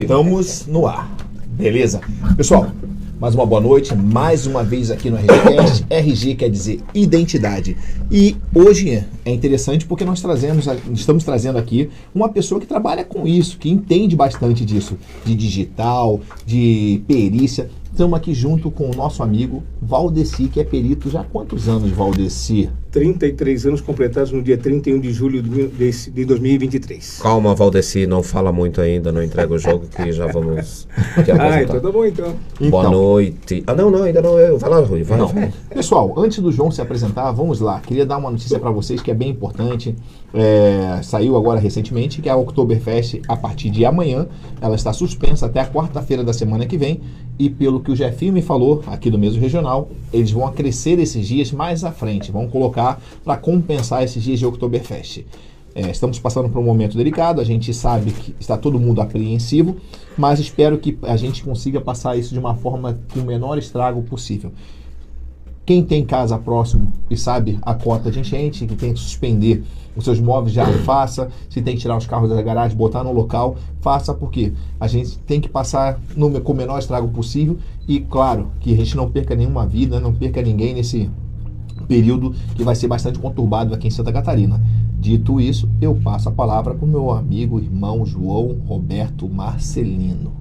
Estamos no ar, beleza? Pessoal, mais uma boa noite, mais uma vez aqui no RGCast. RG quer dizer identidade. E hoje é interessante porque estamos trazendo aqui uma pessoa que trabalha com isso, que entende bastante disso, de digital, de perícia. Estamos aqui junto com o nosso amigo Valdeci, que é perito já há quantos anos, Valdeci? 33 anos completados no dia 31 de julho de 2023. Calma, Valdeci, não fala muito ainda, não entrega o jogo que já vamos te apresentar. Então tá bom então. Boa noite. Não, ainda não. Vai lá, Rui, vai. Pessoal, antes do João se apresentar, vamos lá. Queria dar uma notícia para vocês que é bem importante. Saiu agora recentemente que a Oktoberfest, a partir de amanhã, ela está suspensa até a quarta-feira da semana que vem. E pelo que o Jefinho me falou, aqui do mesmo regional, eles vão acrescer esses dias mais à frente. Vão colocar para compensar esses dias de Oktoberfest. Estamos passando por um momento delicado, a gente sabe que está todo mundo apreensivo, mas espero que a gente consiga passar isso de uma forma com o menor estrago possível. Quem tem casa próximo e sabe a cota de enchente, que tem que suspender os seus móveis, já faça. Se tem que tirar os carros da garagem, botar no local, faça, porque a gente tem que passar com o menor estrago possível e, claro, que a gente não perca nenhuma vida, não perca ninguém nesse período que vai ser bastante conturbado aqui em Santa Catarina. Dito isso, eu passo a palavra para o meu amigo, irmão João Roberto Marcelino.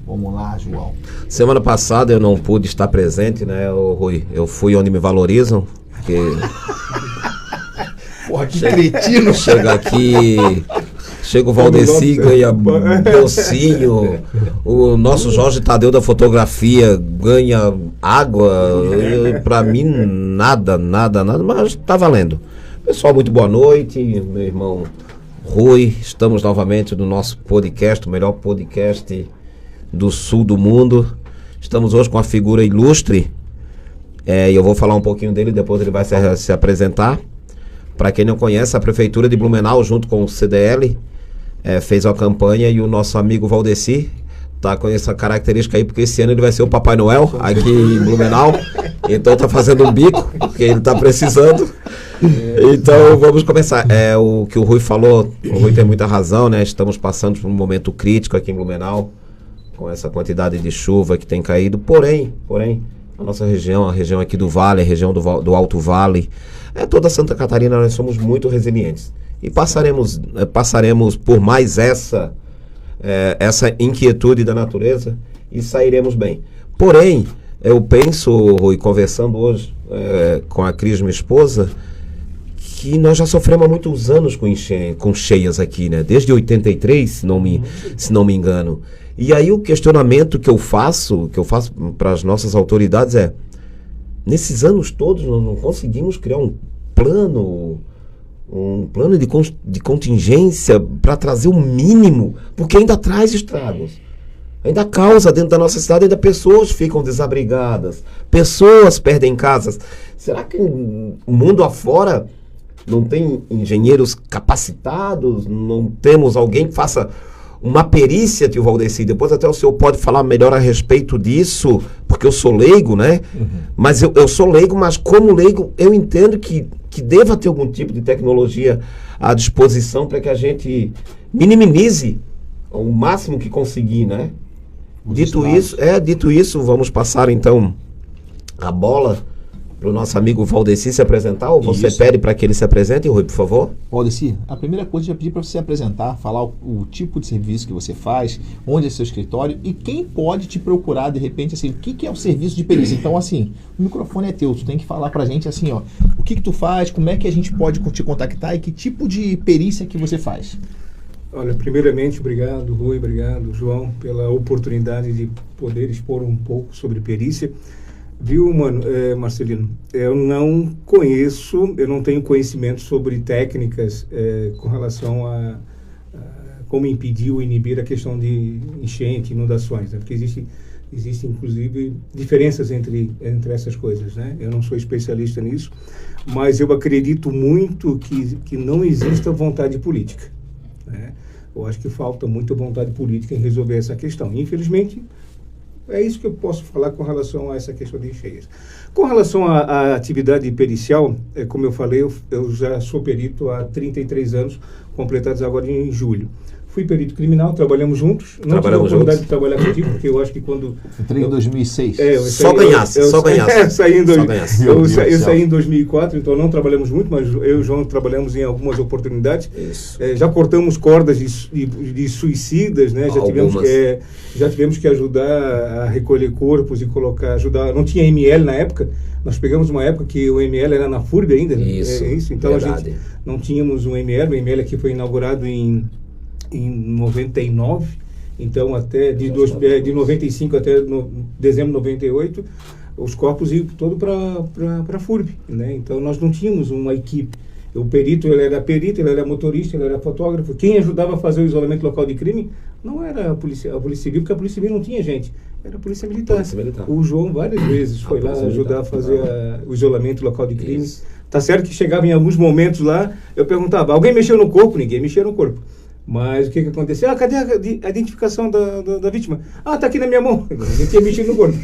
Vamos lá, João. Semana passada eu não pude estar presente, né, Rui? Eu fui onde me valorizam, porque... Porra, que cretino! Chega o Valdeci, ganha docinho, o nosso Jorge Tadeu da fotografia ganha água, pra mim nada, mas tá valendo. Pessoal, muito boa noite, meu irmão Rui, estamos novamente no nosso podcast, o melhor podcast do sul do mundo. Estamos hoje com uma figura ilustre, e eu vou falar um pouquinho dele, depois ele vai se apresentar. Para quem não conhece, a Prefeitura de Blumenau, junto com o CDL, fez uma campanha e o nosso amigo Valdeci tá com essa característica aí, porque esse ano ele vai ser o Papai Noel aqui em Blumenau, então tá fazendo um bico, porque ele tá precisando. Então vamos começar. O que o Rui falou, o Rui tem muita razão, né? Estamos passando por um momento crítico aqui em Blumenau, com essa quantidade de chuva que tem caído, porém, a nossa região, a região aqui do Vale, a região do Alto Vale, toda Santa Catarina, nós somos muito resilientes. E passaremos por mais essa inquietude da natureza e sairemos bem. Porém, eu penso, Rui, conversando hoje com a Cris, minha esposa, que nós já sofremos há muitos anos com cheias aqui, né? Desde 83, se não me engano. E aí o questionamento que eu faço para as nossas autoridades nesses anos todos nós não conseguimos criar um plano de contingência para trazer o mínimo, porque ainda traz estragos. Ainda causa dentro da nossa cidade, ainda pessoas ficam desabrigadas, pessoas perdem casas. Será que o mundo afora não tem engenheiros capacitados? Não temos alguém que faça uma perícia, tio Valdeci? Depois até o senhor pode falar melhor a respeito disso, porque eu sou leigo, né? Uhum. Mas eu sou leigo, mas como leigo eu entendo que deva ter algum tipo de tecnologia à disposição para que a gente minimize o máximo que conseguir, né? Dito isso, vamos passar então a bola para o nosso amigo Valdeci se apresentar, ou você pede para que ele se apresente, Rui, por favor? Valdeci, a primeira coisa eu já pedi para você se apresentar, falar o tipo de serviço que você faz, onde é seu escritório e quem pode te procurar de repente, assim, o que é o serviço de perícia. Então, assim, o microfone é teu, tu tem que falar para a gente assim, ó, o que tu faz, como é que a gente pode te contactar e que tipo de perícia que você faz. Olha, primeiramente, obrigado, Rui, obrigado, João, pela oportunidade de poder expor um pouco sobre perícia. Viu, Marcelino, eu não tenho conhecimento sobre técnicas com relação a como impedir ou inibir a questão de enchente, inundações, né? Porque existem inclusive diferenças entre essas coisas, né? Eu não sou especialista nisso, mas eu acredito muito que não exista vontade política, né? Eu acho que falta muita vontade política em resolver essa questão. Infelizmente, é isso que eu posso falar com relação a essa questão de encheias. Com relação à atividade pericial, como eu falei, eu já sou perito há 33 anos, completados agora em julho. fui perito criminal, trabalhamos juntos. Não tive a oportunidade de trabalhar contigo, porque eu acho que quando... Entrei em 2006. Só ganhasse. Eu saí em 2004, então não trabalhamos muito, mas eu e o João trabalhamos em algumas oportunidades. Já cortamos cordas de suicidas, né? Já tivemos que ajudar a recolher corpos e ajudar. Não tinha ML na época. Nós pegamos uma época que o ML era na FURB ainda. Isso. Então verdade. A gente não tínhamos um ML. O ML aqui foi inaugurado em 99. Então até de 95 até dezembro de 98, os corpos iam todo para a FURB, né? Então nós não tínhamos uma equipe. O perito, ele era perito, ele era motorista, ele era fotógrafo. Quem ajudava a fazer o isolamento local de crime não era a polícia Civil, porque a Polícia Civil não tinha gente. Era a Polícia Militar. O João várias vezes foi lá ajudar a fazer o isolamento local de crime. Tá certo que chegava em alguns momentos lá, eu perguntava, alguém mexeu no corpo? Ninguém mexeu no corpo. Mas o que aconteceu? Cadê a identificação da vítima? Tá aqui na minha mão. Ninguém tinha mexido no corpo.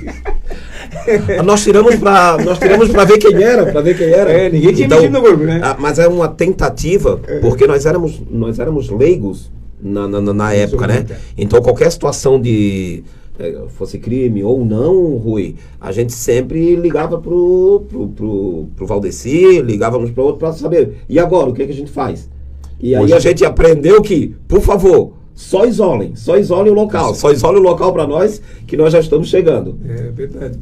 Nós tiramos para ver quem era, ninguém tinha mexido no corpo, né? Mas é uma tentativa, porque nós éramos leigos na época, né? Então qualquer situação de fosse crime ou não, Rui, a gente sempre ligava pro Valdeci, ligávamos para outro para saber. E agora, o que a gente faz? E aí a gente aprendeu que, por favor, só isolem o local. Só isole o local para nós, que nós já estamos chegando. É verdade.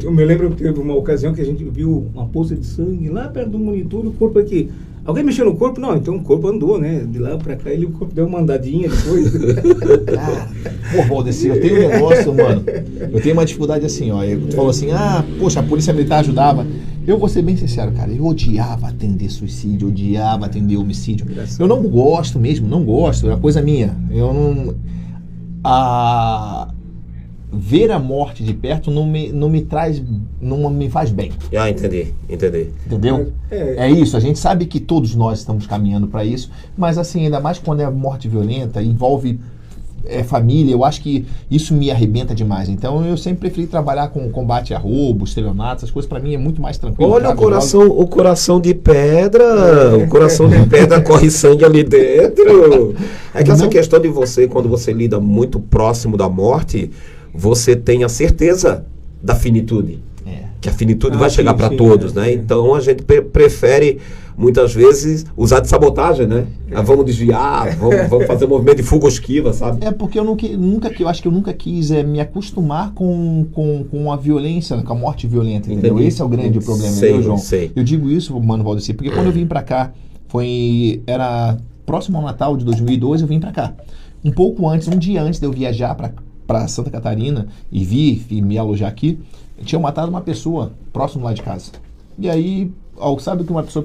Eu me lembro que teve uma ocasião que a gente viu uma poça de sangue lá perto do monitor, o corpo aqui. Alguém mexeu no corpo? Não, então o corpo andou, né? De lá para cá, o corpo deu uma andadinha depois. Valdeci, eu tenho um negócio, mano. Eu tenho uma dificuldade assim, ó. Tu falou assim, poxa, a Polícia Militar ajudava. Eu vou ser bem sincero, cara, eu odiava atender suicídio, odiava atender homicídio. Eu não gosto mesmo, não gosto, é uma coisa minha. Eu não... Ver a morte de perto não me faz bem. Entendi. Entendeu? É isso, a gente sabe que todos nós estamos caminhando para isso, mas assim, ainda mais quando é morte violenta, envolve família, eu acho que isso me arrebenta demais. Então eu sempre preferi trabalhar com combate a roubos, estelionatos, essas coisas para mim é muito mais tranquilo. Olha o coração de pedra, o coração de pedra corre sangue ali dentro. É que essa questão de você, quando você lida muito próximo da morte, você tem a certeza da finitude. Que a finitude vai chegar para todos, né? Então a gente prefere muitas vezes usar de sabotagem, né? Vamos desviar, vamos fazer um movimento de fuga esquiva, sabe? Porque eu acho que eu nunca quis me acostumar com a violência, com a morte violenta, entendeu? Entendi. Esse é o grande problema, entendeu, João? Eu digo isso, mano, Valdeci, porque quando eu vim para cá, era próximo ao Natal de 2012, eu vim para cá. Um pouco antes, um dia antes de eu viajar para Santa Catarina e me alojar aqui, tinham matado uma pessoa próximo lá de casa. E aí, sabe que uma pessoa...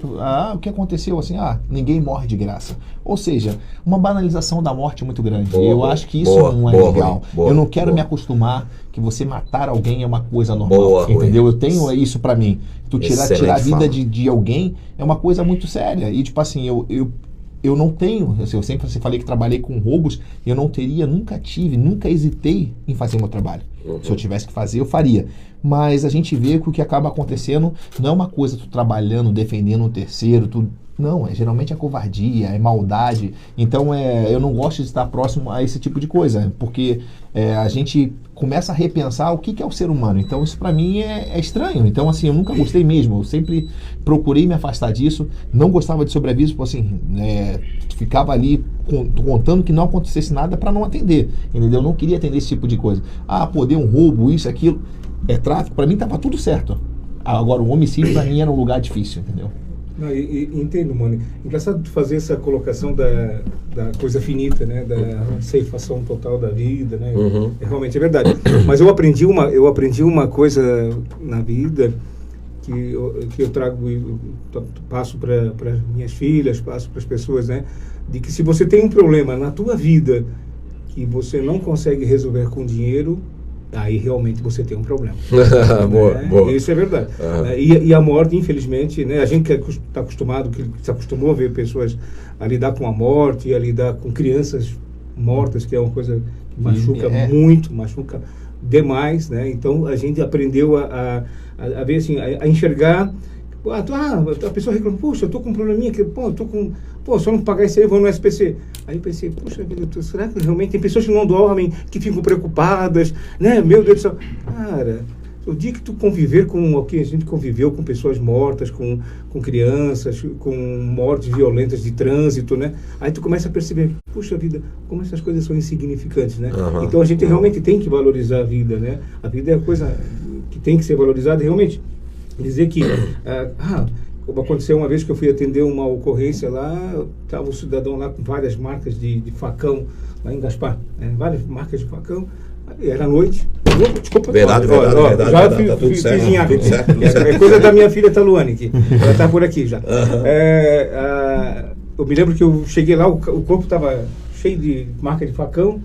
o que aconteceu? Assim, ninguém morre de graça. Ou seja, uma banalização da morte muito grande. Eu acho que isso não é legal. Eu não quero me acostumar que você matar alguém é uma coisa normal. Entendeu? Eu tenho isso pra mim. Tu tirar a vida de alguém é uma coisa muito séria. E tipo assim, eu não tenho, eu sempre falei que trabalhei com roubos, eu nunca hesitei em fazer o meu trabalho. Se eu tivesse que fazer, eu faria. Mas a gente vê que o que acaba acontecendo não é uma coisa tu trabalhando, defendendo um terceiro, não, geralmente é covardia, é maldade. Então eu não gosto de estar próximo a esse tipo de coisa, porque a gente começa a repensar o que é o ser humano. Então isso pra mim é estranho. Então assim, eu nunca gostei mesmo, eu sempre procurei me afastar disso, não gostava de sobreaviso, assim, ficava ali contando que não acontecesse nada para não atender, entendeu? Eu não queria atender esse tipo de coisa. Deu um roubo, isso, aquilo, tráfico, para mim tava tudo certo. Agora o homicídio para mim era um lugar difícil, entendeu? Entendo, mano. Engraçado tu fazer essa colocação da coisa finita, né? Da ceifação total da vida, né? Realmente é verdade. Mas eu aprendi uma coisa na vida que eu passo para minhas filhas, passo para as pessoas, né? De que se você tem um problema na tua vida que você não consegue resolver com dinheiro, aí realmente você tem um problema. Boa. Isso é verdade. E a morte, infelizmente, né, a gente que está acostumado, que se acostumou a ver pessoas a lidar com a morte, a lidar com crianças mortas, que é uma coisa que machuca muito, machuca demais, né? Então a gente aprendeu a ver assim, a enxergar A pessoa reclama, puxa, eu tô com um probleminha, que, pô, eu tô com... Pô, se eu não pagar isso aí, eu vou no SPC. Aí eu pensei, puxa vida, será que realmente tem pessoas que não dormem, que ficam preocupadas, né? Meu Deus do céu. Cara, o dia que tu conviver com o que a gente conviveu, com pessoas mortas, com crianças, com mortes violentas de trânsito, né? Aí tu começa a perceber, puxa vida, como essas coisas são insignificantes, né? Uhum. Então a gente realmente tem que valorizar a vida, né? A vida é a coisa que tem que ser valorizada, realmente. Dizer que... como aconteceu uma vez que eu fui atender uma ocorrência lá, estava um cidadão lá com várias marcas de facão, lá em Gaspar, né? Várias marcas de facão, era noite. Desculpa, verdade, já tá tudo fiz certo, em água. tudo certo. É coisa da minha filha Taluane, que ela está por aqui já. Eu me lembro que eu cheguei lá, o corpo estava cheio de marca de facão.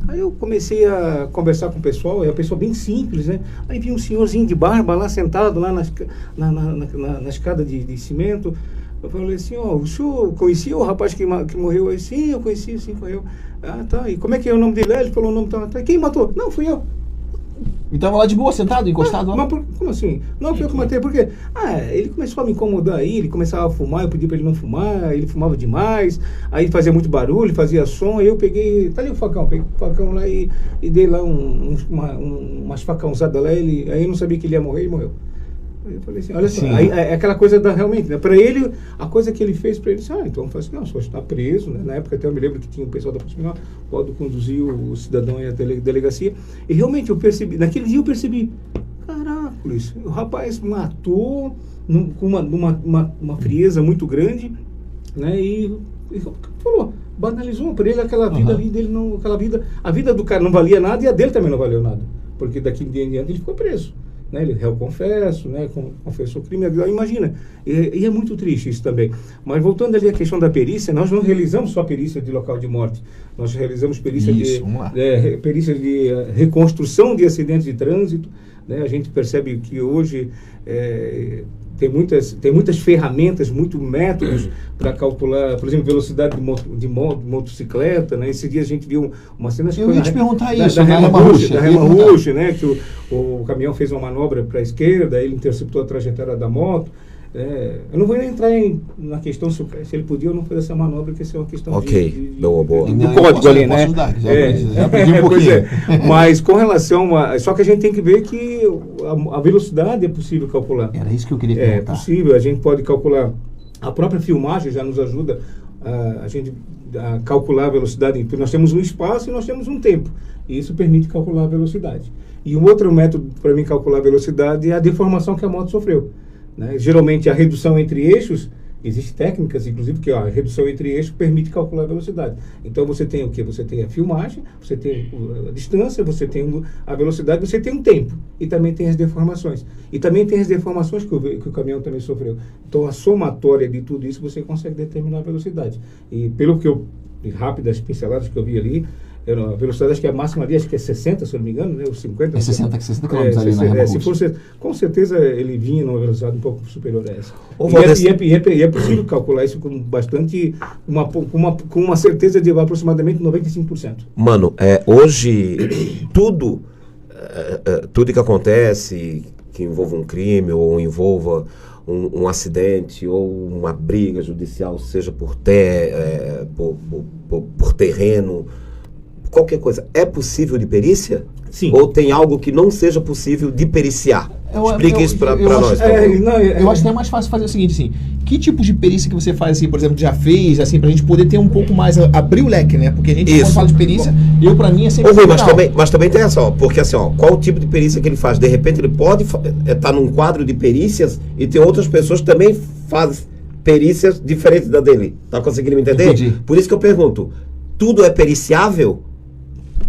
Aí eu comecei a conversar com o pessoal, é uma pessoa bem simples, né? Aí vi um senhorzinho de barba lá sentado lá na escada de cimento. Eu falei assim, o senhor conhecia o rapaz que morreu aí? Sim, eu conheci, sim, foi eu. Ah, tá, e como é que é o nome dele? Ele falou o nome, tá. Quem matou? Não, fui eu. E tava lá de boa, sentado, encostado lá? Mas como assim? Não, fui eu que matei, por quê? Ele começou a me incomodar aí, ele começava a fumar, eu pedi pra ele não fumar, ele fumava demais, aí ele fazia muito barulho, fazia som, aí eu peguei, tá ali o facão, peguei o facão lá e dei lá umas facãozadas lá, aí eu não sabia que ele ia morrer, ele morreu. Aí eu falei assim, olha só, aí é aquela coisa realmente, né? Pra ele, a coisa que ele fez pra ele, então eu falei assim, não, só está preso, né? Na época até eu me lembro que tinha um pessoal da Polícia Militar, pode conduzir o cidadão aí à delegacia, e realmente eu percebi, naquele dia eu percebi, caracoles, o rapaz matou com uma frieza muito grande, né? E falou, banalizou para ele aquela vida ali dele, não, aquela vida, a vida do cara não valia nada e a dele também não valeu nada, porque daqui em diante ele ficou preso. Né, ele réu confesso, né, confessou crime, imagina, e é muito triste isso também. Mas voltando ali à questão da perícia, nós não realizamos só perícia de local de morte, nós realizamos perícia perícia de reconstrução de acidentes de trânsito, né, a gente percebe que hoje tem muitas ferramentas, muitos métodos para calcular, por exemplo, velocidade de motocicleta, né? Esse dia a gente viu uma cena... Eu ia te perguntar isso, da Rema Rouge, né? Que o caminhão fez uma manobra para a esquerda, ele interceptou a trajetória da moto. Eu não vou nem entrar na questão se ele podia ou não fazer essa manobra, que isso é uma questão boa. do código ali, né? Já aprendi um pouquinho. Mas com relação a... Só que a gente tem que ver que a velocidade é possível calcular. Era isso que eu queria perguntar. É possível, a gente pode calcular. A própria filmagem já nos ajuda a gente a calcular a velocidade. Porque nós temos um espaço e nós temos um tempo. E isso permite calcular a velocidade. E um outro método para mim calcular a velocidade é a deformação que a moto sofreu. Né? Geralmente a redução entre eixos, existem técnicas, inclusive, que a redução entre eixos permite calcular a velocidade. Então você tem o quê? Você tem a filmagem, você tem a distância, você tem a velocidade, você tem um tempo. E também tem as deformações. E também tem as deformações que o caminhão também sofreu. Então a somatória de tudo isso você consegue determinar a velocidade. E pelo que rápidas pinceladas que eu vi ali, a velocidade, acho que a máxima ali, acho que é 60, se eu não me engano, né? Os 50. É 60 km ali na Rema se fosse, com certeza ele vinha numa velocidade um pouco superior a essa. E é possível calcular isso com bastante, com uma certeza de aproximadamente 95%. Mano, hoje tudo que acontece que envolva um crime ou envolva um acidente ou uma briga judicial, seja por terreno, qualquer coisa, é possível de perícia? Sim. Ou tem algo que não seja possível de periciar? Explica isso para nós. Eu acho que é mais fácil fazer o seguinte, assim, que tipo de perícia que você faz, assim, por exemplo, já fez, assim, pra gente poder ter um pouco mais, abrir o leque, né? Porque a gente, quando fala de perícia, pra mim é sempre... Mas também tem essa, porque assim, qual o tipo de perícia que ele faz? De repente ele pode estar num quadro de perícias e tem outras pessoas que também fazem perícias diferentes da dele. Tá conseguindo me entender? Entendi. Por isso que eu pergunto, tudo é periciável?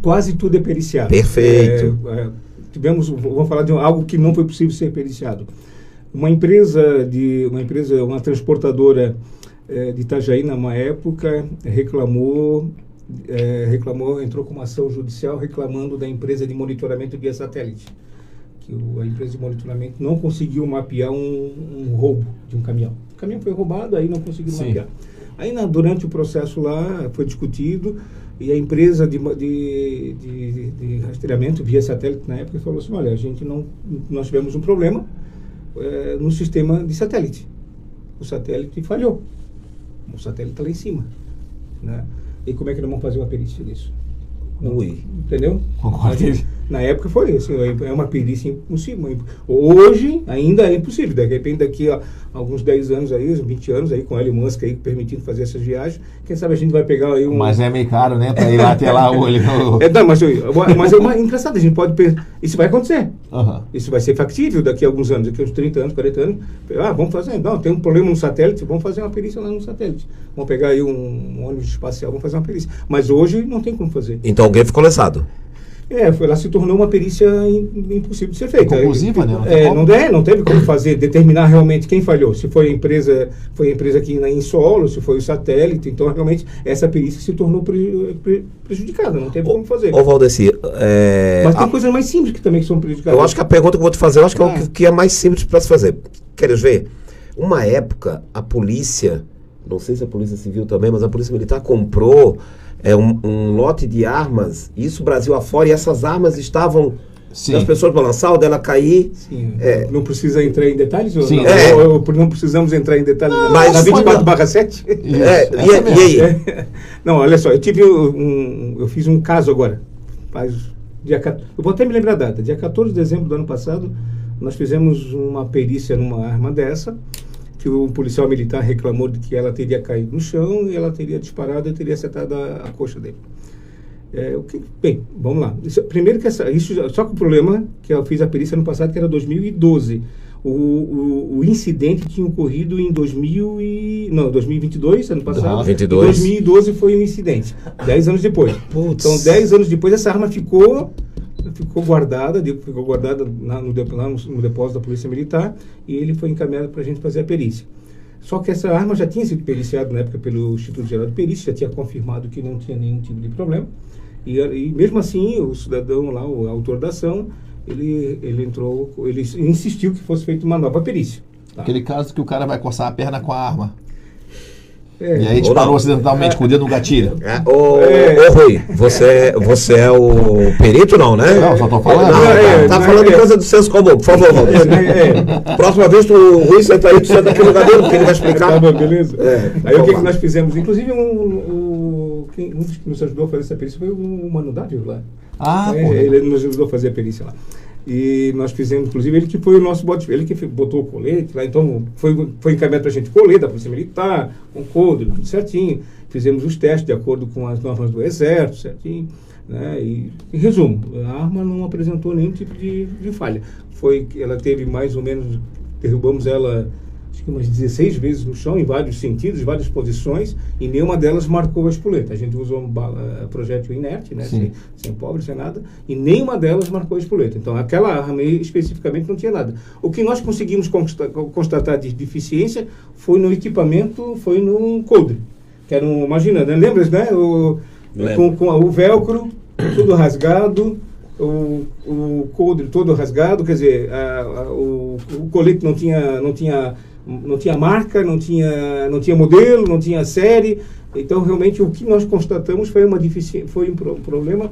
Quase tudo é periciável. Perfeito. Vamos falar de algo que não foi possível ser periciado. Uma transportadora de Itajaí, numa época, entrou com uma ação judicial reclamando da empresa de monitoramento via satélite. Que a empresa de monitoramento não conseguiu mapear um roubo de um caminhão. O caminhão foi roubado, aí não conseguiu mapear. Aí, durante o processo lá, foi discutido, e a empresa de rastreamento via satélite, na época, falou assim, olha, nós tivemos um problema, no sistema de satélite. O satélite falhou. O satélite está lá em cima, né? E como é que nós vamos fazer uma perícia disso? Ui. Entendeu? Concordo. Na época foi assim, é uma perícia impossível. Hoje ainda é impossível. De repente, daqui a alguns 10 anos aí, 20 anos aí, com Elon Musk aí permitindo fazer essas viagens, quem sabe a gente vai pegar aí um... Mas é meio caro, né? Pra ir lá até lá o olho. Não, mas é engraçado, a gente pode... Isso vai acontecer. Aham. Isso vai ser factível daqui a alguns anos, daqui a uns 30 anos, 40 anos. Vamos fazer. Não, tem um problema no satélite, vamos fazer uma perícia lá no satélite. Vamos pegar aí um ônibus espacial, vamos fazer uma perícia. Mas hoje não tem como fazer. Então alguém ficou lesado. Ela se tornou uma perícia impossível de ser feita. Conclusiva, né? Não teve como fazer, determinar realmente quem falhou. Se foi a empresa aqui em solo, se foi o satélite. Então, realmente, essa perícia se tornou prejudicada. Não teve como fazer. Ô, Valdeci, Mas tem coisas mais simples que também são prejudicadas. eu acho que a pergunta que eu vou te fazer, eu acho que é o que é mais simples para se fazer. Queres ver? Uma época, a polícia, não sei se a polícia civil também, mas a polícia militar comprou um lote de armas, isso Brasil afora, e essas armas estavam das pessoas para lançar, ou dela cair. Sim. Não precisa entrar em detalhes? Sim. Não precisamos entrar em detalhes Mas na 24/7? E aí? Não, olha só, eu fiz um caso agora. Eu vou até me lembrar a data. Dia 14 de dezembro do ano passado, nós fizemos uma perícia numa arma dessa, que o policial militar reclamou de que ela teria caído no chão e ela teria disparado e teria acertado a coxa dele. Bem, vamos lá. Primeiro que só que o problema que eu fiz a perícia no passado, que era 2012. O incidente tinha ocorrido em 2022, ano passado. 22. Em 2012 foi o incidente, 10 anos depois. Putz. Então, 10 anos depois, essa arma ficou guardada no depósito da Polícia Militar, e ele foi encaminhado para a gente fazer a perícia. Só que essa arma já tinha sido periciada na época pelo Instituto Geral de Perícia, já tinha confirmado que não tinha nenhum tipo de problema, e mesmo assim o cidadão lá, o autor da ação, ele insistiu que fosse feita uma nova perícia. Tá? Aquele caso que o cara vai coçar a perna com a arma. E É, aí disparou acidentalmente com o dedo no gatilho. Ô, Rui, você é o perito, não, né? Não, só tô falando. Tá falando coisa do senso comum, por favor, Valdeci. Próxima vez o Rui senta aí, tu senta aqui no lugar dele, porque ele vai explicar. Tá bom, beleza? Aí o vamos que lá. nós fizemos? Inclusive, um dos que nos ajudou a fazer essa perícia foi o Mano Dávio lá. Ah, pô. Ele nos ajudou a fazer a perícia lá. E nós fizemos, inclusive, ele que foi o nosso ele que botou o colete lá, então foi encaminhado para a gente colete da Polícia Militar, com código, tudo certinho. Fizemos os testes de acordo com as normas do Exército, certinho. Né? E, em resumo, a arma não apresentou nenhum tipo de falha. Ela teve mais ou menos, derrubamos ela acho que umas 16 vezes no chão, em vários sentidos, várias posições, e nenhuma delas marcou a espoleta. A gente usou projétil inerte, né? sem pobre, sem nada, e nenhuma delas marcou a espoleta. Então, aquela arma especificamente não tinha nada. O que nós conseguimos constatar de deficiência foi no equipamento, foi no coldre. Que era imagina, né? Lembra, né? Com o velcro, tudo rasgado, o coldre todo rasgado, quer dizer, o colete não tinha marca, não tinha modelo, não tinha série. Então, realmente, o que nós constatamos foi um problema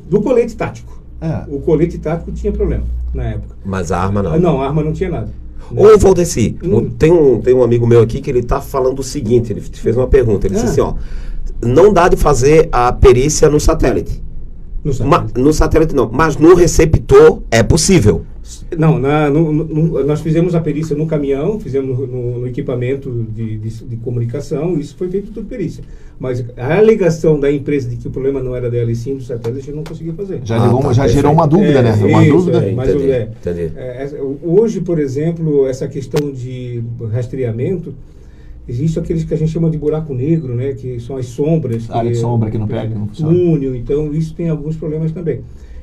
do colete tático. O colete tático tinha problema na época. Mas a arma não. Não, a arma não tinha nada. Ô, Valdeci, tem um amigo meu aqui que ele tá falando o seguinte, ele te fez uma pergunta, ele disse assim, ó, não dá de fazer a perícia no satélite. No satélite não, mas no receptor é possível. Não, nós fizemos a perícia no caminhão, fizemos no equipamento de comunicação, isso foi feito tudo perícia. Mas a alegação da empresa de que o problema não era dela e sim do satélite, a gente não conseguiu fazer. Já gerou uma dúvida, né? Uma dúvida. Entendi. Hoje, por exemplo, essa questão de rastreamento, existe aqueles que a gente chama de buraco negro, né? Que são as sombras. Área de sombra que não pega, que não funciona. Túnel, então isso tem alguns problemas também.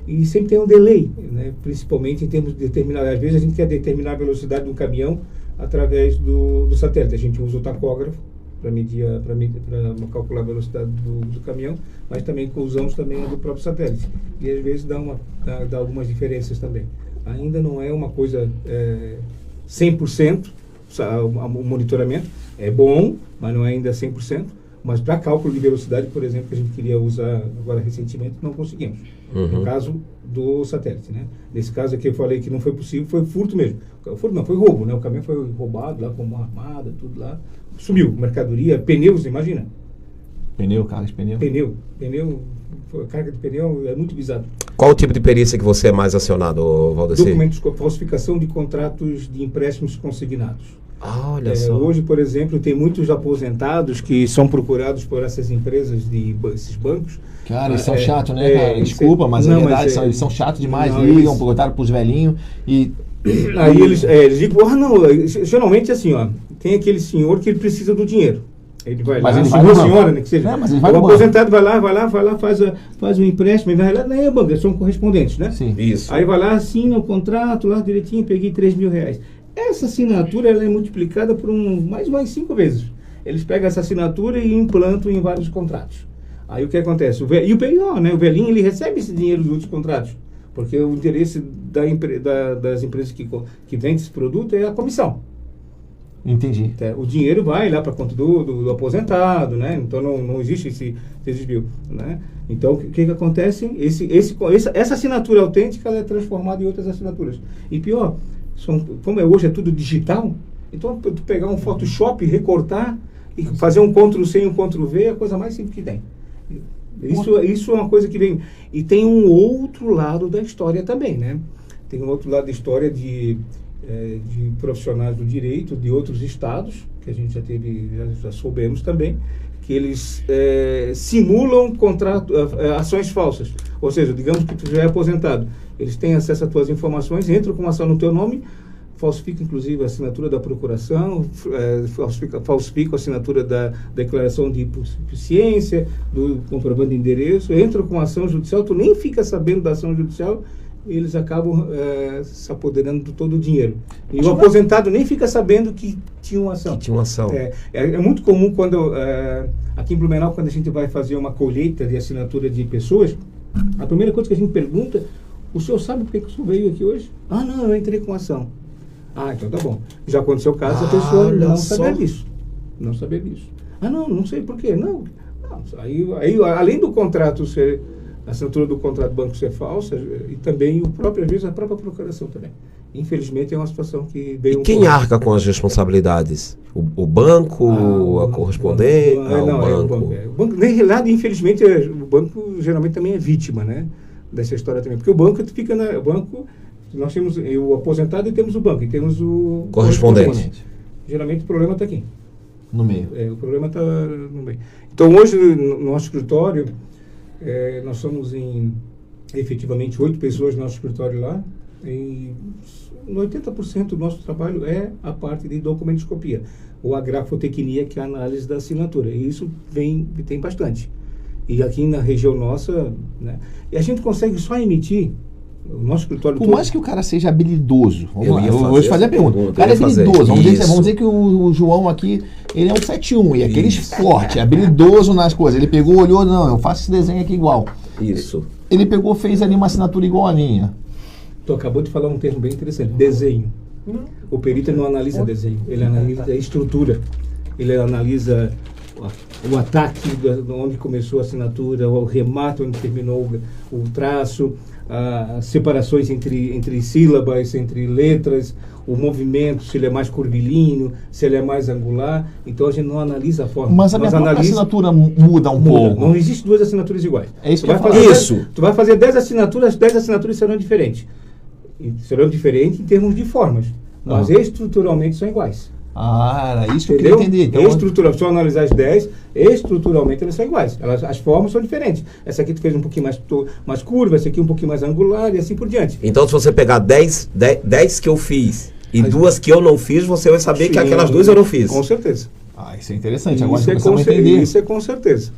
E sempre tem um delay, né? Principalmente em termos de determinar. Às vezes a gente quer determinar a velocidade do caminhão através do satélite. A gente usa o tacógrafo para calcular a velocidade do caminhão, mas também usamos também a do próprio satélite. E às vezes dá algumas diferenças também. Ainda não é uma coisa 100%, o monitoramento é bom, mas não é ainda 100%. Mas para cálculo de velocidade, por exemplo, que a gente queria usar agora recentemente, não conseguimos. No caso do satélite, né? Nesse caso aqui eu falei que não foi possível, foi furto mesmo. Furto não, foi roubo, né? O caminhão foi roubado lá com uma armada, tudo lá. Sumiu, mercadoria, pneus, imagina. Pneu, carga de pneu. Carga de pneu é muito bizarro. Qual o tipo de perícia que você é mais acionado, Valdeci? Documentos, falsificação de contratos de empréstimos consignados. Olha só. Hoje, por exemplo, tem muitos aposentados que são procurados por essas empresas, esses bancos. Cara, eles são chatos, né, cara? Desculpa, mas na verdade eles são chatos demais. Ligam, perguntaram pros velhinhos e... Aí eles digam, geralmente assim, ó, tem aquele senhor que ele precisa do dinheiro. Ele vai mas lá, ele vai no senhora, banco. né, que seja. É, mas ele vai o no aposentado vai lá, faz um empréstimo, ele vai lá, não é banco, são correspondentes, né? Sim. Isso. Aí vai lá, assina o contrato lá direitinho, peguei 3 mil reais. Essa assinatura ela é multiplicada por mais 5 vezes. Eles pegam essa assinatura e implantam em vários contratos. Aí o que acontece? E o pior, né? O velhinho ele recebe esse dinheiro dos outros contratos. Porque o interesse das empresas que vendem esse produto é a comissão. Entendi. O dinheiro vai lá para a conta do aposentado, né? Então não existe esse desvio, né? Então o que acontece? Essa assinatura autêntica ela é transformada em outras assinaturas. E pior, como hoje é tudo digital, então tu pegar um Photoshop, recortar e fazer um Ctrl+C e um Ctrl+V é a coisa mais simples que tem. Isso é uma coisa que vem. E tem um outro lado da história também, né? Tem um outro lado da história de profissionais do direito de outros estados, que a gente já soubemos também, que eles simulam ações falsas. Ou seja, digamos que tu já é aposentado. Eles têm acesso às tuas informações, entram com uma ação no teu nome, falsifica inclusive a assinatura da procuração, falsifica a assinatura da declaração de hipossuficiência, do comprovante de endereço, entram com uma ação judicial, tu nem fica sabendo da ação judicial, eles acabam se apoderando de todo o dinheiro. E o aposentado nem fica sabendo que tinha uma ação. É muito comum quando, aqui em Blumenau, quando a gente vai fazer uma colheita de assinatura de pessoas, a primeira coisa que a gente pergunta, o senhor sabe por que o senhor veio aqui hoje? Ah, não, eu entrei com ação. Ah, então tá bom. Já aconteceu o caso, a pessoa não saber disso. Não saber disso. Ah, não sei por quê. Não. Aí, além do contrato ser, a assinatura do contrato do banco ser falsa, e também às vezes a própria procuração também. Infelizmente é uma situação que veio... E quem arca com as responsabilidades? O banco, a correspondente? O banco. Nem relado, infelizmente, o banco geralmente também é vítima, né? Dessa história também. Porque o banco fica o banco, nós temos o aposentado e temos o banco, e temos o correspondente. Geralmente o problema está aqui. No meio. O problema está no meio. Então hoje no nosso escritório, nós somos efetivamente 8 pessoas no nosso escritório lá, e 80% do nosso trabalho é a parte de documentoscopia, ou a grafotecnia, que é a análise da assinatura. E isso tem bastante. E aqui na região nossa, né? E a gente consegue só emitir o nosso escritório. Por mais que o cara seja habilidoso, eu vou te fazer a pergunta. O cara é habilidoso. Vamos dizer que o João aqui, ele é um 71, e aquele forte, habilidoso nas coisas. Ele pegou, olhou, não, eu faço esse desenho aqui igual. Isso. Ele pegou, fez ali uma assinatura igual a minha. Tu acabou de falar um termo bem interessante, desenho. O perito não analisa desenho, ele analisa a estrutura, ele analisa o ataque, onde começou a assinatura, o remate, onde terminou o traço, as separações entre sílabas, entre letras, o movimento, se ele é mais curvilíneo, se ele é mais angular. Então a gente não analisa a forma. Mas a minha própria assinatura muda um pouco. Não existe 2 assinaturas iguais. É isso que eu falo. Tu vai fazer 10 assinaturas, as 10 assinaturas serão diferentes. E serão diferentes em termos de formas, mas estruturalmente são iguais. Era isso que eu queria entender. Então, se eu analisar as 10, estruturalmente elas são iguais. As formas são diferentes. Essa aqui tu fez um pouquinho mais curva, essa aqui um pouquinho mais angular e assim por diante. Então, se você pegar 10 que eu fiz e 2 que eu não fiz, você vai saber que aquelas 2 eu não fiz. Com certeza. Isso é interessante. Agora começamos a entender. Isso é com certeza.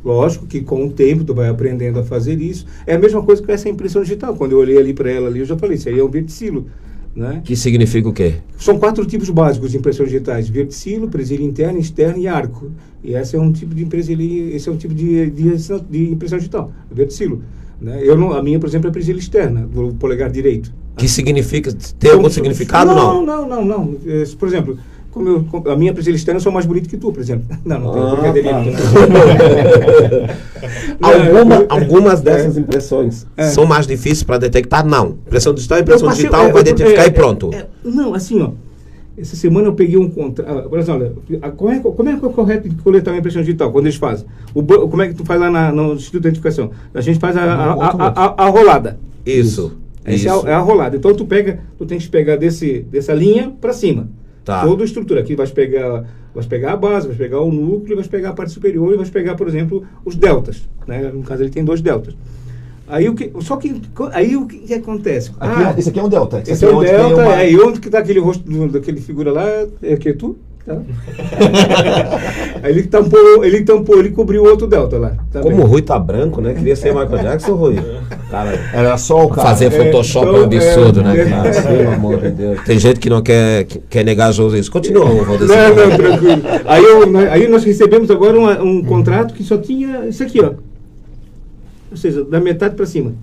Lógico que com o tempo tu vai aprendendo a fazer isso. É a mesma coisa com essa impressão digital. Quando eu olhei ali para ela, eu já falei, isso aí é um verticilo. Né? Que significa o quê? São 4 tipos básicos de impressões digitais: verticilo, presilha interna, externa e arco. E esse é um tipo de de impressão digital, verticilo. Né? A minha, por exemplo, é presilha externa, do polegar direito. Que significa? Tem algum significado? Não. Por exemplo, a minha pressão externa eu sou mais bonito que tu, por exemplo. Não tem brincadeirinha. Algumas dessas impressões são mais difíceis para detectar? Não. Impressão digital vai identificar e pronto. Não, assim, ó. Essa semana eu peguei um contrato. Por exemplo, como é que é correto de coletar uma impressão digital? Quando eles fazem? Como é que tu faz lá no Instituto de Identificação? A gente faz a rolada. Isso. Essa é a rolada. Então tu tem que pegar dessa linha para cima. Tá. Toda a estrutura. Aqui vai pegar a base, vai pegar o núcleo, vai pegar a parte superior e vai pegar, por exemplo, os deltas. Né? No caso ele tem 2 deltas. Aí o que acontece? Esse aqui é um delta. Esse é o delta, e onde que está aquele rosto daquele figura lá? É que é tu? Tá? Aí ele cobriu o outro delta lá. Tá Como bem? o Rui tá branco, né? Queria ser Michael Jackson, Rui. Cara, era só o cara. fazer Photoshop é um absurdo, né, cara? Pelo amor de Deus. Tem gente que não quer negar isso. Continua, Valdeci. Não, tranquilo. Aí nós recebemos agora um contrato que só tinha isso aqui, ó. Ou seja, da metade para cima.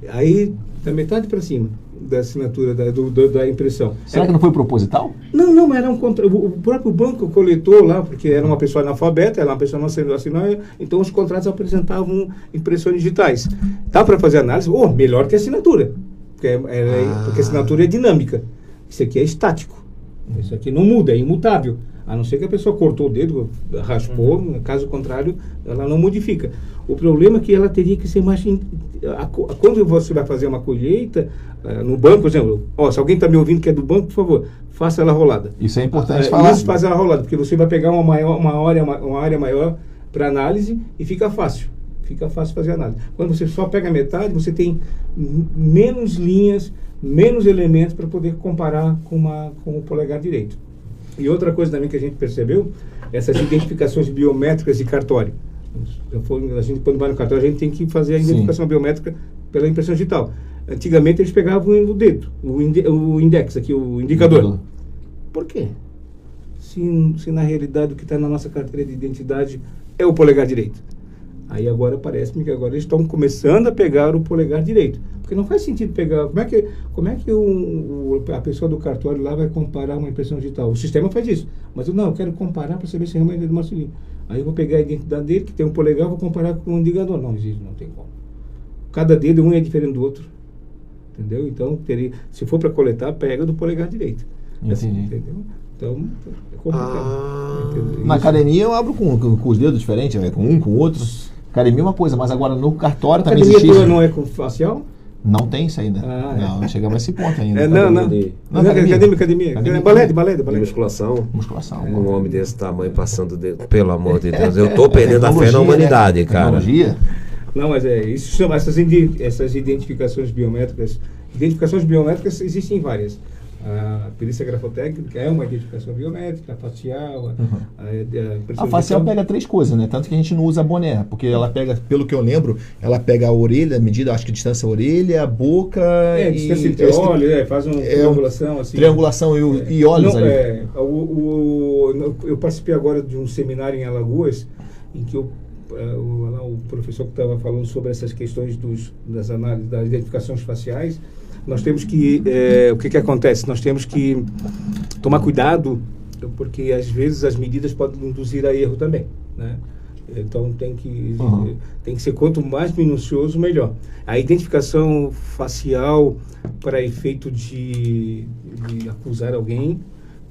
Aí, da metade para cima da assinatura da impressão. Será que não foi proposital? Não, mas era o próprio banco coletou lá, porque era uma pessoa analfabeta, era uma pessoa não sendo assinada, então os contratos apresentavam impressões digitais. Dá para fazer análise? Melhor que a assinatura, porque a assinatura é dinâmica. Isso aqui é estático. Isso aqui não muda, é imutável. A não ser que a pessoa cortou o dedo, raspou, caso contrário, ela não modifica. O problema é que ela teria que ser mais... Quando você vai fazer uma colheita, no banco, por exemplo, se alguém está me ouvindo que é do banco, por favor, faça ela rolada. Isso é importante falar. Isso faz ela rolada, porque você vai pegar uma área maior para análise e fica fácil. Fica fácil fazer análise. Quando você só pega a metade, você tem menos linhas, menos elementos para poder comparar com o polegar direito. E outra coisa também que a gente percebeu, essas identificações biométricas de cartório. Quando vai no cartório, a gente tem que fazer a identificação biométrica pela impressão digital. Antigamente eles pegavam o dedo, o index aqui, o indicador. Por quê? Se na realidade o que está na nossa carteira de identidade é o polegar direito. Aí agora parece-me que agora eles estão começando a pegar o polegar direito. Porque não faz sentido pegar... Como é que a pessoa do cartório lá vai comparar uma impressão digital? O sistema faz isso. Mas eu quero comparar para saber se realmente é do Marcelino. Aí eu vou pegar a identidade dele, que tem um polegar, vou comparar com um indicador. Não existe, não tem como. Cada dedo, um é diferente do outro. Entendeu? Então, se for para coletar, pega do polegar direito. Assim, entendeu? Então, é complicado. Na academia eu abro com os dedos diferentes, com um, com o outro. Academia é uma coisa, mas agora no cartório também existe. A academia não é com facial? Não tem isso ainda. Não chegamos a esse ponto ainda. Academia. Balé. Musculação. Um homem É. desse tamanho passando dedo. Pelo amor de Deus, eu tô perdendo a fé na humanidade, cara. Tecnologia? Não, mas isso são essas identificações biométricas. Identificações biométricas existem várias. A perícia grafotécnica é uma identificação biométrica, a facial, a facial pega 3 coisas, né? Tanto que a gente não usa boné, porque ela pega, pelo que eu lembro, ela pega a orelha, medida, acho que distância orelha, a boca distância entre olhos, faz uma triangulação assim. Triangulação e olhos ali. Eu participei agora de um seminário em Alagoas, em que o professor que estava falando sobre essas questões das análises, das identificações faciais. Nós temos que... o que acontece? Nós temos que tomar cuidado, porque às vezes as medidas podem induzir a erro também, né? Então tem que ser quanto mais minucioso, melhor. A identificação facial para efeito de acusar alguém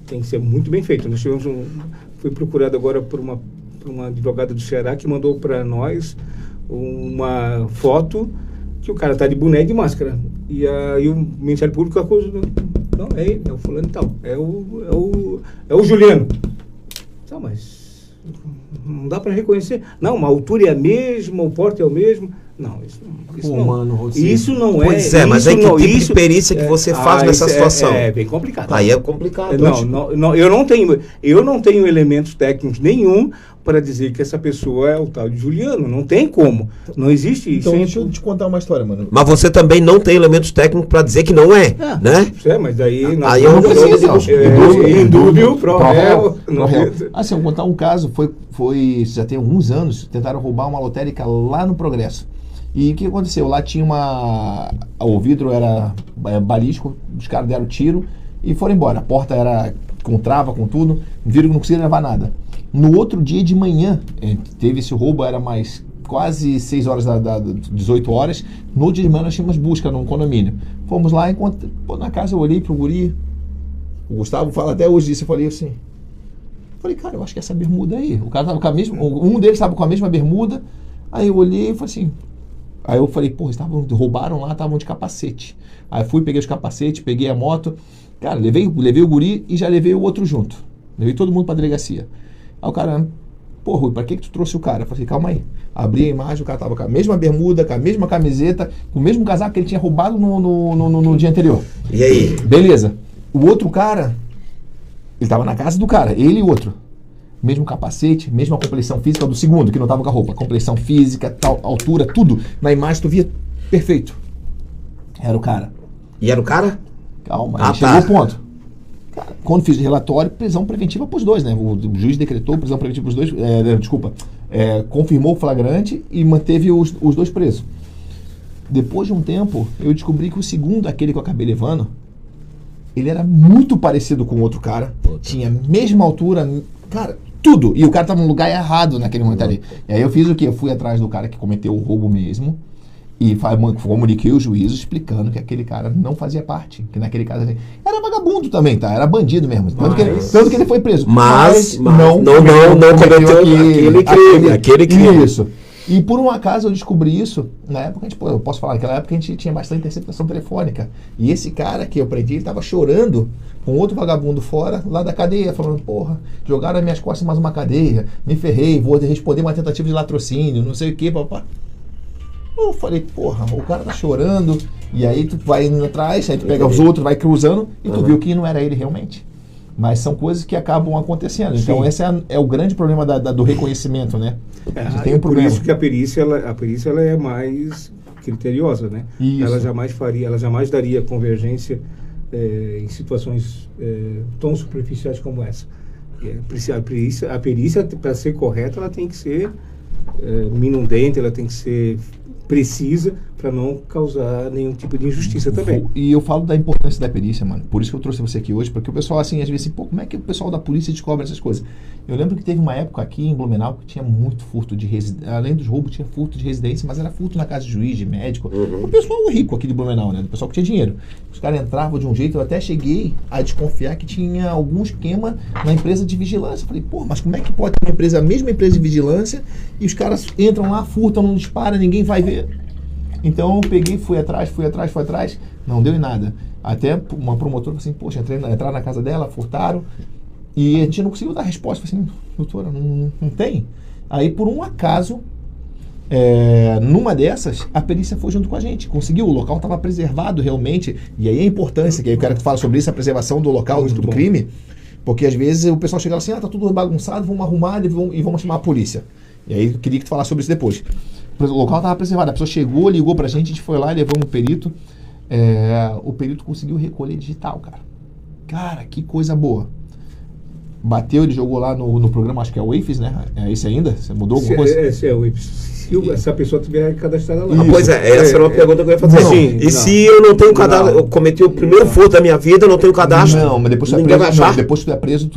tem que ser muito bem feito. Nós tivemos fui procurado agora por uma advogada do Ceará que mandou para nós uma foto que o cara tá de boné e de máscara. E aí o Ministério Público acusa, não, é ele, é o fulano e tal, é o Juliano. Não, mas não dá para reconhecer. Não, a altura é a mesma, o porte é o mesmo. Não, isso não. Mano, isso não é. Pois é, mas que tipo de perícia que você faz nessa situação? É bem complicado. Aí é complicado. Não, eu não tenho elementos técnicos nenhum para dizer que essa pessoa é o tal de Juliano. Não tem como. Não existe isso. Então, deixa eu te contar uma história, mano. Mas você também não tem elementos técnicos para dizer que não é, né? Mas daí... Aí eu não preciso. Indúbio, pro réu. Assim, eu vou contar um caso, foi já tem alguns anos, tentaram roubar uma lotérica lá no Progresso. E o que aconteceu? Lá tinha o vidro era balístico, os caras deram tiro e foram embora. A porta com trava, com tudo, viram que não conseguiram levar nada. No outro dia de manhã, teve esse roubo, era mais quase 6 horas, 18 horas. No outro dia de manhã nós tínhamos busca num condomínio. Fomos lá, na casa eu olhei pro guri, o Gustavo fala até hoje disso, eu falei assim, cara, eu acho que essa bermuda aí, o cara tava com a mesma, um deles estava com a mesma bermuda, aí eu olhei e falei assim, aí eu falei, porra, roubaram lá, estavam de capacete. Aí fui, peguei os capacetes, peguei a moto, cara, levei o guri e já levei o outro junto. Levei todo mundo pra delegacia. Aí o cara, pô, Rui, pra que tu trouxe o cara? Eu falei, calma aí. Abri a imagem, o cara tava com a mesma bermuda, com a mesma camiseta, com o mesmo casaco que ele tinha roubado no dia anterior. E aí? Beleza. O outro cara, ele tava na casa do cara, ele e o outro. Mesmo capacete, mesma compleição física do segundo, que não tava com a roupa. Compleição física, tal, altura, tudo. Na imagem tu via perfeito. Era o cara. E era o cara? Calma, chegou o ponto. Cara, quando fiz o relatório, prisão preventiva pros dois, né? O juiz decretou prisão preventiva pros dois, confirmou o flagrante e manteve os dois presos. Depois de um tempo, eu descobri que o segundo, aquele que eu acabei levando, ele era muito parecido com o outro cara, tinha a mesma altura, cara, tudo. E o cara tava num lugar errado naquele momento ali. E aí eu fiz o quê? Eu fui atrás do cara que cometeu o roubo mesmo e comuniquei o juízo explicando que aquele cara não fazia parte, que naquele caso era vagabundo também, tá? Era bandido mesmo. Tanto que ele foi preso. Mas não cometeu aquele crime. Isso. E por um acaso eu descobri isso, na época, eu posso falar, naquela época a gente tinha bastante interceptação telefônica. E esse cara que eu prendi, ele tava chorando com outro vagabundo fora, lá da cadeia, falando, porra, jogaram nas minhas costas mais uma cadeia, me ferrei, vou responder uma tentativa de latrocínio, não sei o que, papá. Eu falei, porra, o cara tá chorando, e aí tu vai indo atrás, aí tu pega os outros, vai cruzando, e tu viu que não era ele realmente. Mas são coisas que acabam acontecendo. Então sim, esse é o grande problema do reconhecimento, né? Tem um problema. Por isso que a perícia ela é mais criteriosa, né? Isso. Ela jamais daria convergência em situações tão superficiais como essa. A perícia, para ser correta, ela tem que ser minudente, ela tem que ser precisa para não causar nenhum tipo de injustiça também. E eu falo da importância da perícia, mano. Por isso que eu trouxe você aqui hoje, porque o pessoal, assim, às vezes, pô, como é que o pessoal da polícia descobre essas coisas? Eu lembro que teve uma época aqui em Blumenau que tinha muito furto de residência. Além dos roubos, tinha furto de residência, mas era furto na casa de juiz, de médico. O pessoal rico aqui de Blumenau, né? O pessoal que tinha dinheiro. Os caras entravam de um jeito, eu até cheguei a desconfiar que tinha algum esquema na empresa de vigilância. Eu falei, pô, mas como é que pode ter uma empresa, a mesma empresa de vigilância, e os caras entram lá, furtam, não disparam, ninguém vai ver. Então eu peguei, fui atrás, não deu em nada. Até uma promotora falou assim, poxa, entraram na casa dela, furtaram, e a gente não conseguiu dar resposta. Eu falei assim, doutora, não tem. Aí por um acaso, numa dessas, a perícia foi junto com a gente, conseguiu, o local estava preservado realmente, e aí a importância, que eu quero que tu fale sobre isso, a preservação do local do crime, porque às vezes o pessoal chega assim, tá tudo bagunçado, vamos arrumar e vamos chamar a polícia. E aí eu queria que tu falasse sobre isso depois. O local estava preservado, a pessoa chegou, ligou pra gente, a gente foi lá, levamos o perito. O perito conseguiu recolher digital, cara. Cara, que coisa boa. Bateu, ele jogou lá no programa, acho que é o IFES, né? É esse ainda? Você mudou alguma coisa? Esse é o IFES. Se a pessoa tiver cadastrada lá. Pois essa era uma pergunta que eu ia fazer. Se eu não tenho cadastro, eu cometi o primeiro furto da minha vida, eu não tenho cadastro. Não, mas depois tu é preso,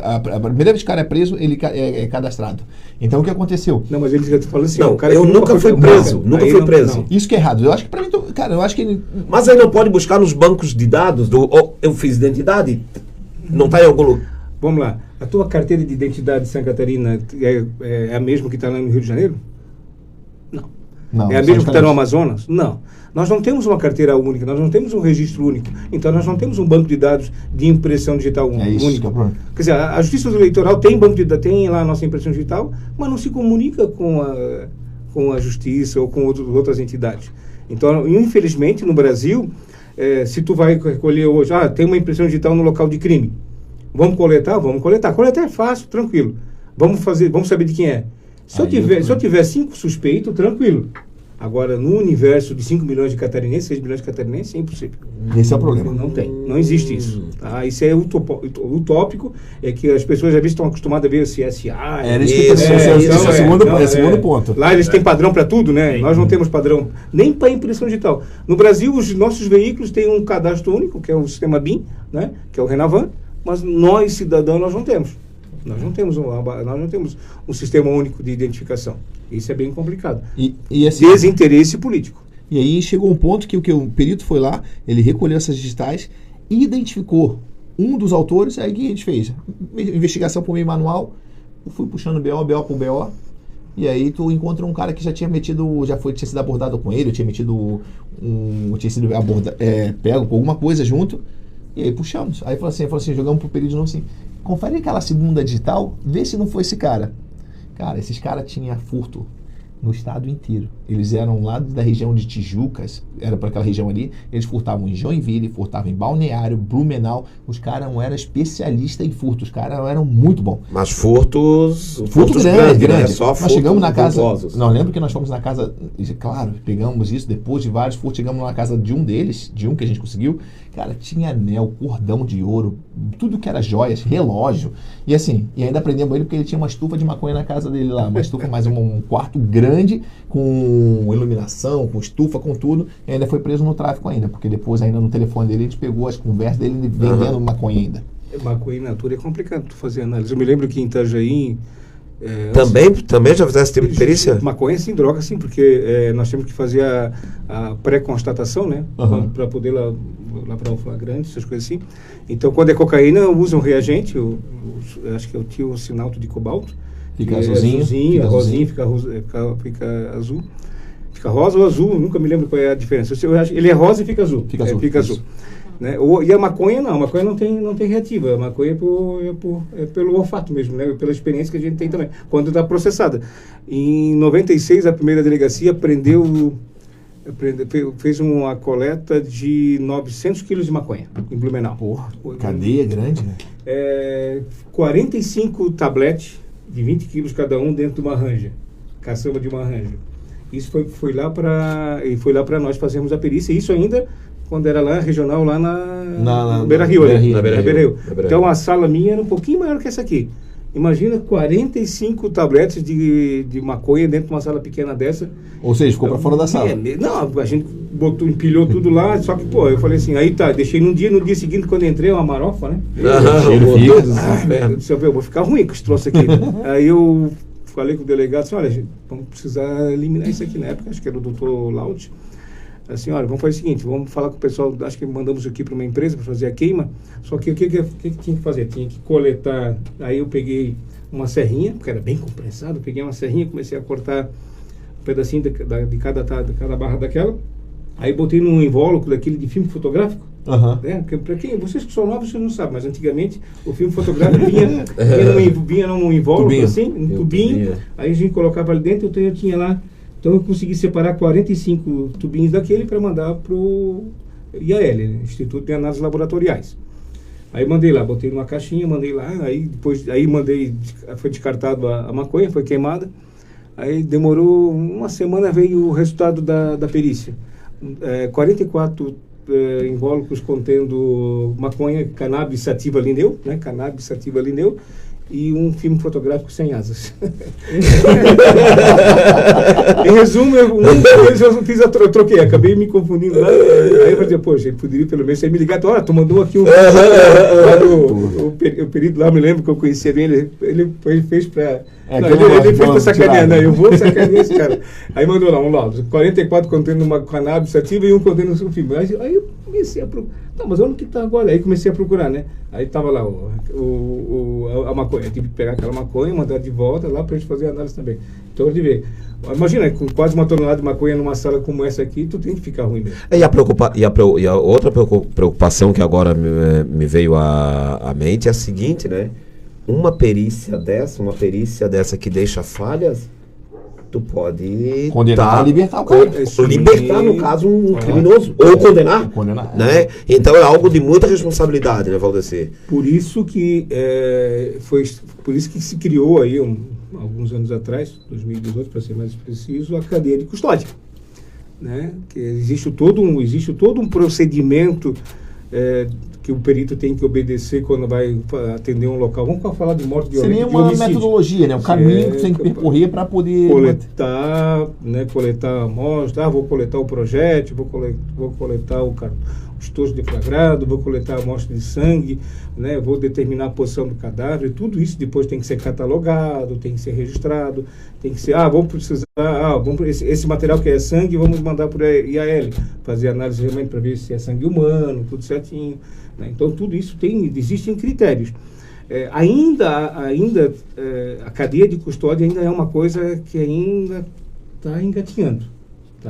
a primeira vez que o cara é preso, ele é cadastrado. Então o que aconteceu? Não, mas ele já falou assim, não, eu nunca fui preso, nunca fui preso. Não. Isso que é errado. Eu acho que pra mim, cara, eu acho que... Mas aí não pode buscar nos bancos de dados eu fiz identidade? Não tá em algum lugar? Vamos lá. A tua carteira de identidade de Santa Catarina é a mesma que está lá no Rio de Janeiro? Não. É a mesma que está no Amazonas? Não. Nós não temos uma carteira única, nós não temos um registro único. Então nós não temos um banco de dados de impressão digital único. Quer dizer, a Justiça Eleitoral tem banco de dados, tem lá a nossa impressão digital, mas não se comunica com a Justiça ou com outras entidades. Então, infelizmente, no Brasil, se tu vai recolher hoje, tem uma impressão digital no local de crime. Vamos coletar? Vamos coletar. Coletar é fácil, tranquilo. Vamos saber de quem é. Se eu tiver 5 suspeitos, tranquilo. Agora, no universo de 5 milhões de catarinenses, 6 milhões de catarinenses, é impossível. Esse é o problema. Não existe isso. Tá? Isso é utópico, é que as pessoas às vezes estão acostumadas a ver o CSI. Esse é o segundo ponto. Lá eles têm padrão para tudo, né? Nós não temos padrão nem para impressão digital. No Brasil, os nossos veículos têm um cadastro único, que é o sistema BIM, né? Que é o Renavan. mas nós, cidadãos, nós não temos. Nós não temos um sistema único de identificação. Isso é bem complicado. E assim, desinteresse político. E aí chegou um ponto que o perito foi lá, ele recolheu essas digitais e identificou um dos autores. Aí o que a gente fez? Investigação por meio manual, eu fui puxando BO por BO, e aí tu encontra um cara que já tinha sido abordado com ele, tinha sido pego com alguma coisa junto, e aí puxamos. Aí falou assim, jogamos pro perito de novo assim, confere aquela segunda digital, vê se não foi esse cara. Cara, esses caras tinham furto no estado inteiro. Eles eram lá da região de Tijucas, era para aquela região ali, eles furtavam em Joinville, furtavam em Balneário, Blumenau. Os caras eram especialistas em furtos, os caras eram muito bons. Mas furtos grande. Né? Só nós furtos chegamos na casa, culposos. não lembro que nós fomos na casa, claro, pegamos isso depois de vários furtos, chegamos na casa de um deles, de um que a gente conseguiu, cara, tinha anel, cordão de ouro, tudo que era joias, relógio, e assim, e ainda aprendemos ele porque ele tinha uma estufa de maconha na casa dele lá, uma estufa mais um quarto grande, com iluminação, com estufa, com tudo, e ainda foi preso no tráfico ainda, porque depois ainda no telefone dele a gente pegou as conversas dele vendendo maconha ainda. Maconha in natura é complicado tu fazer análise. Eu me lembro que em Itajaí... Também já fizesse esse tipo de perícia? Maconha sim, droga sim, porque nós temos que fazer a pré-constatação, né? Para poder lá para o flagrante, essas coisas assim. Então, quando é cocaína, usa um reagente, acho que é o tiosinalto de cobalto. Fica azulzinho. A rosinha fica azul. Fica rosa ou azul, nunca me lembro qual é a diferença. Ele é rosa e fica azul. Fica azul. Né? E a maconha não, a maconha não tem reativa, a maconha é pelo olfato mesmo, né? Pela experiência que a gente tem também, quando está processada. Em 96, a primeira delegacia fez uma coleta de 900 quilos de maconha em Blumenau. Porra, cadeia grande, né? 45 tabletes de 20 quilos cada um dentro de uma ranja, caçamba de uma ranja. Isso foi lá para nós fazermos a perícia, isso ainda quando era lá regional, lá na Beira-Rio. Então a sala minha era um pouquinho maior que essa aqui. Imagina 45 tabletes de maconha dentro de uma sala pequena dessa. Ou seja, ficou para fora da sala. Não, a gente empilhou tudo lá, só que, eu falei assim, aí tá, deixei no dia seguinte, quando entrei, uma marofa, né? Eu vou ficar ruim com esse troço aqui. Aí eu falei com o delegado, assim, olha, vamos precisar eliminar isso aqui na época, acho que era o doutor Laut. Assim, olha, vamos fazer o seguinte, vamos falar com o pessoal, acho que mandamos aqui para uma empresa para fazer a queima, só que o que tinha que fazer? Tinha que coletar, aí eu peguei uma serrinha, porque era bem compressado, peguei uma serrinha, comecei a cortar um pedacinho de cada barra daquela, aí botei num invólucro daquele de filme fotográfico, né? Para quem, vocês que são novos, vocês não sabem, mas antigamente o filme fotográfico vinha num invólucro assim, um tubinho, aí a gente colocava ali dentro, então eu tinha lá. Então eu consegui separar 45 tubinhos daquele para mandar para o IAL, Instituto de Análises Laboratoriais. Aí mandei lá, botei numa caixinha, mandei lá, aí mandei, foi descartado a maconha, foi queimada. Aí demorou uma semana, veio o resultado da perícia. 44 invólucros contendo maconha, cannabis sativa lindeu, né? Cannabis sativa lindeu. E um filme fotográfico sem asas. Em resumo, eu troquei, acabei me confundindo lá. Aí eu falei, poxa, ele poderia pelo menos me ligar, olha, tu mandou aqui o perito lá, me lembro que eu conhecia bem, ele fez para... ele fez para sacanear, né? Eu vou sacanear esse cara. Aí mandou lá um laudo, 44 contendo uma cannabis sativa e um contendo um filme. Aí eu comecei a procurar. Não, mas onde que está agora? Aí comecei a procurar, né? Aí estava lá a maconha. Eu tive que pegar aquela maconha e mandar de volta lá para a gente fazer a análise também. Então, de ver. Imagina, com quase 1 tonelada de maconha numa sala como essa aqui, tu tem que ficar ruim mesmo. E a outra preocupação que agora me veio à mente é a seguinte, né? Uma perícia dessa que deixa falhas, tu pode condenar, libertar o cara. Libertar, no caso, um criminoso. Ou condenar. Né? Então é algo de muita responsabilidade, né, Valdecir? Por isso que se criou aí, alguns anos atrás, 2018, para ser mais preciso, a cadeia de custódia. Né? Que existe todo um procedimento que o perito tem que obedecer quando vai atender um local. Vamos falar de morte violenta. Seria uma metodologia, né? Um caminho que tem que percorrer para poder coletar amostra. Vou coletar o projétil, vou coletar os tojos de flagrado, vou coletar a amostra de sangue, né? Vou determinar a posição do cadáver. Tudo isso depois tem que ser catalogado, tem que ser registrado, tem que ser, vamos precisar, esse material que é sangue, vamos mandar para o IAL, fazer análise realmente para ver se é sangue humano, tudo certinho. Né? Então, tudo isso existem critérios. A cadeia de custódia ainda é uma coisa que ainda está engatinhando.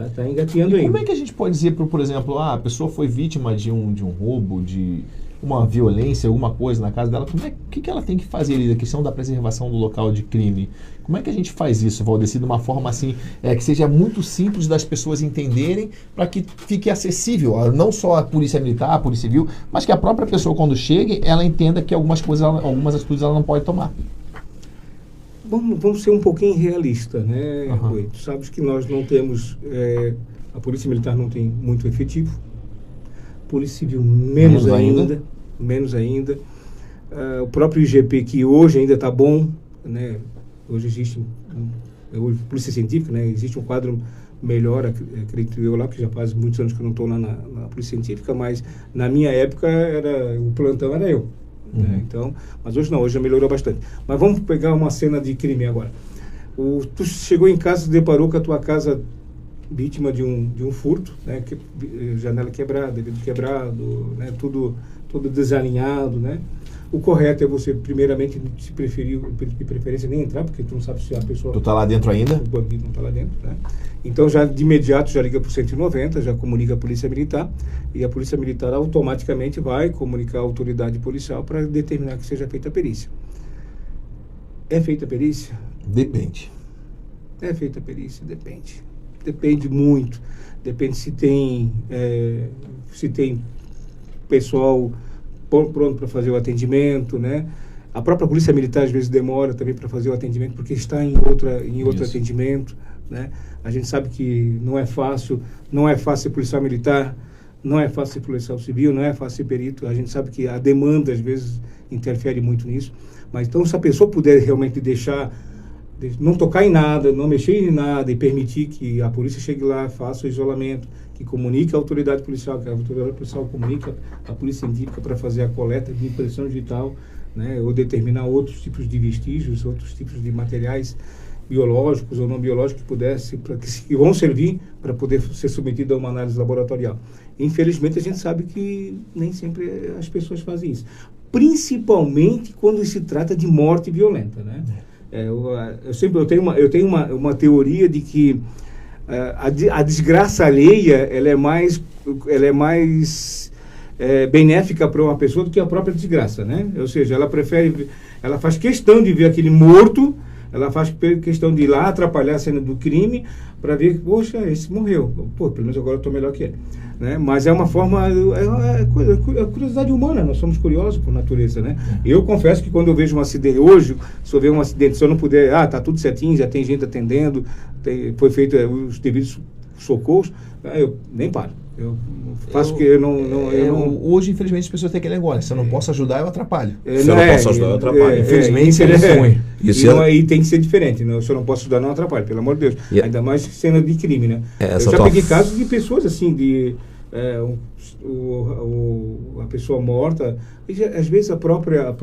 Está engatinhando ainda. Como é que a gente pode dizer, por exemplo, a pessoa foi vítima de um roubo, de uma violência, alguma coisa na casa dela, o que ela tem que fazer ali, a questão da preservação do local de crime? Como é que a gente faz isso, Valdeci, de uma forma assim, que seja muito simples das pessoas entenderem, para que fique acessível, não só a polícia militar, a polícia civil, mas que a própria pessoa, quando chegue, ela entenda que algumas atitudes ela não pode tomar? Vamos ser um pouquinho realistas, né, Rui? Tu sabes que nós não temos, a polícia militar não tem muito efetivo, a polícia civil menos ainda. O próprio IGP, que hoje ainda está bom, né? Hoje existe polícia científica, né? Existe um quadro melhor, acredito eu lá, porque já faz muitos anos que eu não estou lá na polícia científica, mas na minha época o plantão era eu. Né? Então, mas hoje não, hoje já melhorou bastante. Mas vamos pegar uma cena de crime agora. Tu chegou em casa, deparou com a tua casa vítima de um furto, né? Janela quebrada, vidro quebrado, né? Tudo desalinhado, né? O correto é você, primeiramente, de preferência nem entrar, porque tu não sabe se a pessoa... Tu tá lá dentro ainda? O bandido não tá lá dentro, né? Então, já de imediato, já liga pro 190, já comunica a Polícia Militar, e a Polícia Militar automaticamente vai comunicar a autoridade policial para determinar que seja feita a perícia. É feita a perícia? Depende. É feita a perícia? Depende. Depende muito. Depende se tem pessoal pronto para fazer o atendimento, né? A própria Polícia Militar às vezes demora também para fazer o atendimento porque está em outro atendimento, né? A gente sabe que não é fácil ser policial militar, não é fácil ser policial civil, não é fácil ser perito. A gente sabe que a demanda às vezes interfere muito nisso. Mas então, se a pessoa puder realmente não tocar em nada, não mexer em nada e permitir que a polícia chegue lá, faça o isolamento, que comunique a autoridade policial, que a autoridade policial comunique a polícia científica para fazer a coleta de impressão digital, né, ou determinar outros tipos de vestígios, outros tipos de materiais biológicos ou não biológicos que vão servir para poder ser submetido a uma análise laboratorial. Infelizmente, a gente sabe que nem sempre as pessoas fazem isso, principalmente quando se trata de morte violenta, né? Eu tenho uma teoria de que a desgraça alheia ela é mais benéfica para uma pessoa do que a própria desgraça, né? Ou seja, ela faz questão de ver aquele morto, ela faz questão de ir lá atrapalhar a cena do crime para ver que, poxa, esse morreu. Pô, pelo menos agora eu estou melhor que ele. Né? Mas é uma forma, é curiosidade humana, nós somos curiosos por natureza, né? Eu confesso que quando eu vejo um acidente, hoje, se eu ver um acidente, se eu não puder, tá tudo certinho, já tem gente atendendo, foi feito os devidos socorros, eu nem paro. Eu faço que eu não. Hoje, infelizmente, as pessoas têm aquele negócio. Se eu não posso ajudar, eu atrapalho. Se eu não posso ajudar, eu atrapalho. Infelizmente, é ruim. E tem que ser diferente, né? Se eu não posso ajudar, não atrapalho, pelo amor de Deus. Ainda mais cena de crime, né? Eu já peguei casos de pessoas assim, a pessoa morta, e às vezes a própria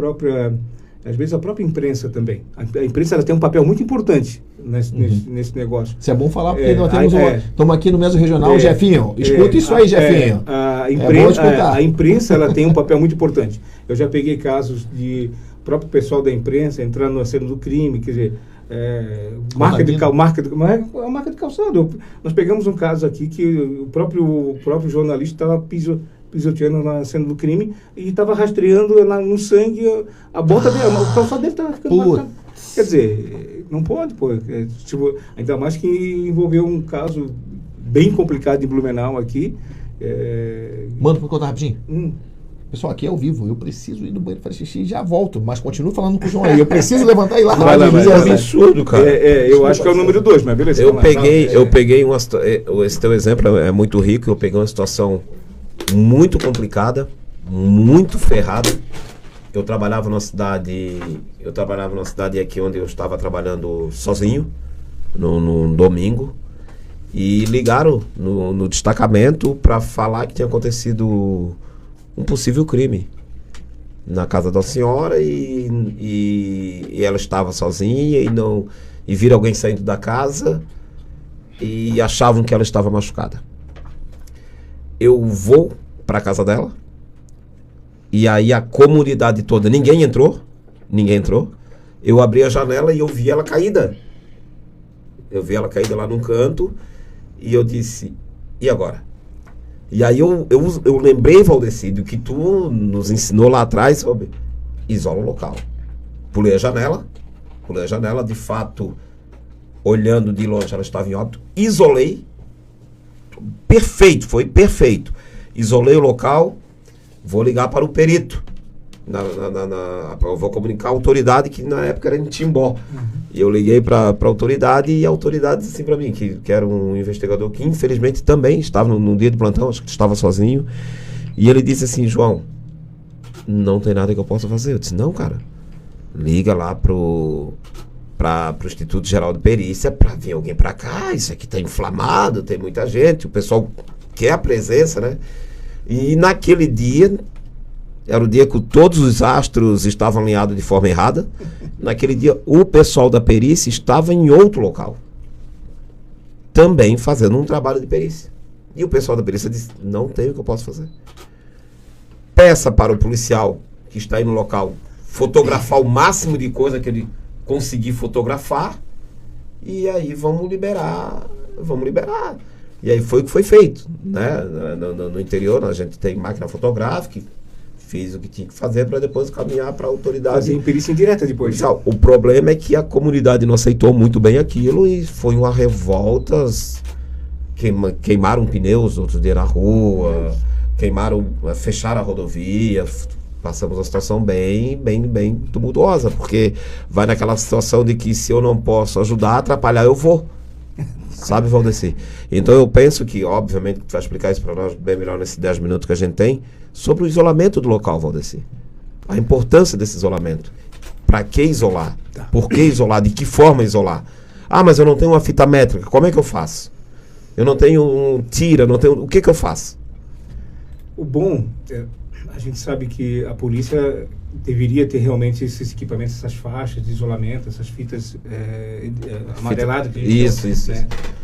imprensa também. A imprensa ela tem um papel muito importante nesse negócio. Isso é bom falar, porque nós estamos aqui no mesmo regional, Jefinho. Escuta isso aí, Jefinho. A imprensa ela tem um papel muito importante. Eu já peguei casos de próprio pessoal da imprensa entrando na cena do crime, quer dizer, marca de calçado. Nós pegamos um caso aqui que o próprio jornalista estava pisoteando na cena do crime e estava rastreando no sangue a bota dele, o calçado dele estava ficando marcado. Quer dizer, não pode, pô. Ainda mais que envolveu um caso bem complicado em Blumenau aqui. Manda para contar rapidinho. Pessoal, aqui é ao vivo, eu preciso ir no banheiro fazer xixi e já volto, mas continuo falando com o João aí, eu preciso levantar e ir lá. É absurdo, cara. Eu acho que é o número 2, mas beleza. Eu peguei esse teu exemplo é muito rico, eu peguei uma situação muito complicada, muito ferrada. Eu trabalhava numa cidade aqui onde eu estava trabalhando sozinho, no domingo, e ligaram no destacamento para falar que tinha acontecido um possível crime na casa da senhora e ela estava sozinha e viram alguém saindo da casa e achavam que ela estava machucada. Eu vou para a casa dela e aí a comunidade toda, ninguém entrou. Eu abri a janela e eu vi ela caída. Eu vi ela caída lá num canto e eu disse, e agora? E aí eu lembrei, Valdeci, do que tu nos ensinou lá atrás sobre isola o local. Pulei a janela, de fato, olhando de longe, ela estava em óbito, isolei, foi perfeito. Isolei o local, vou ligar para o perito. Eu vou comunicar a autoridade, que na época era em Timbó. E eu liguei para a autoridade e a autoridade disse assim para mim, que era um investigador que infelizmente também estava no dia de plantão, acho que estava sozinho. E ele disse assim, João, não tem nada que eu possa fazer. Eu disse, não, cara, liga lá pro Instituto Geral de Perícia para vir alguém para cá, isso aqui está inflamado, tem muita gente, o pessoal quer a presença, né? E naquele dia, era o dia que todos os astros estavam alinhados de forma errada. Naquele dia, o pessoal da perícia estava em outro local, também fazendo um trabalho de perícia. E o pessoal da perícia disse, não tem o que eu posso fazer. Peça para o policial que está aí no local fotografar o máximo de coisa que ele conseguir fotografar e aí vamos liberar. E aí foi o que foi feito, né? No interior a gente tem máquina fotográfica, fiz o que tinha que fazer para depois caminhar para a autoridade. Fazer perícia indireta depois. O problema é que a comunidade não aceitou muito bem aquilo e foi uma revolta. Queimaram pneus outro dia na rua, fecharam a rodovia. Passamos uma situação bem tumultuosa, porque vai naquela situação de que se eu não posso ajudar, atrapalhar, eu vou. Sabe, Valdeci? Então eu penso que, obviamente, tu vai explicar isso para nós bem melhor nesses 10 minutos que a gente tem, sobre o isolamento do local, Valdeci. A importância desse isolamento. Para que isolar? Por que isolar? De que forma isolar? Ah, mas eu não tenho uma fita métrica, como é que eu faço? Eu não tenho o que eu faço? O bom, a gente sabe que a polícia deveria ter realmente esses equipamentos, essas faixas de isolamento, essas fitas amareladas. Isso.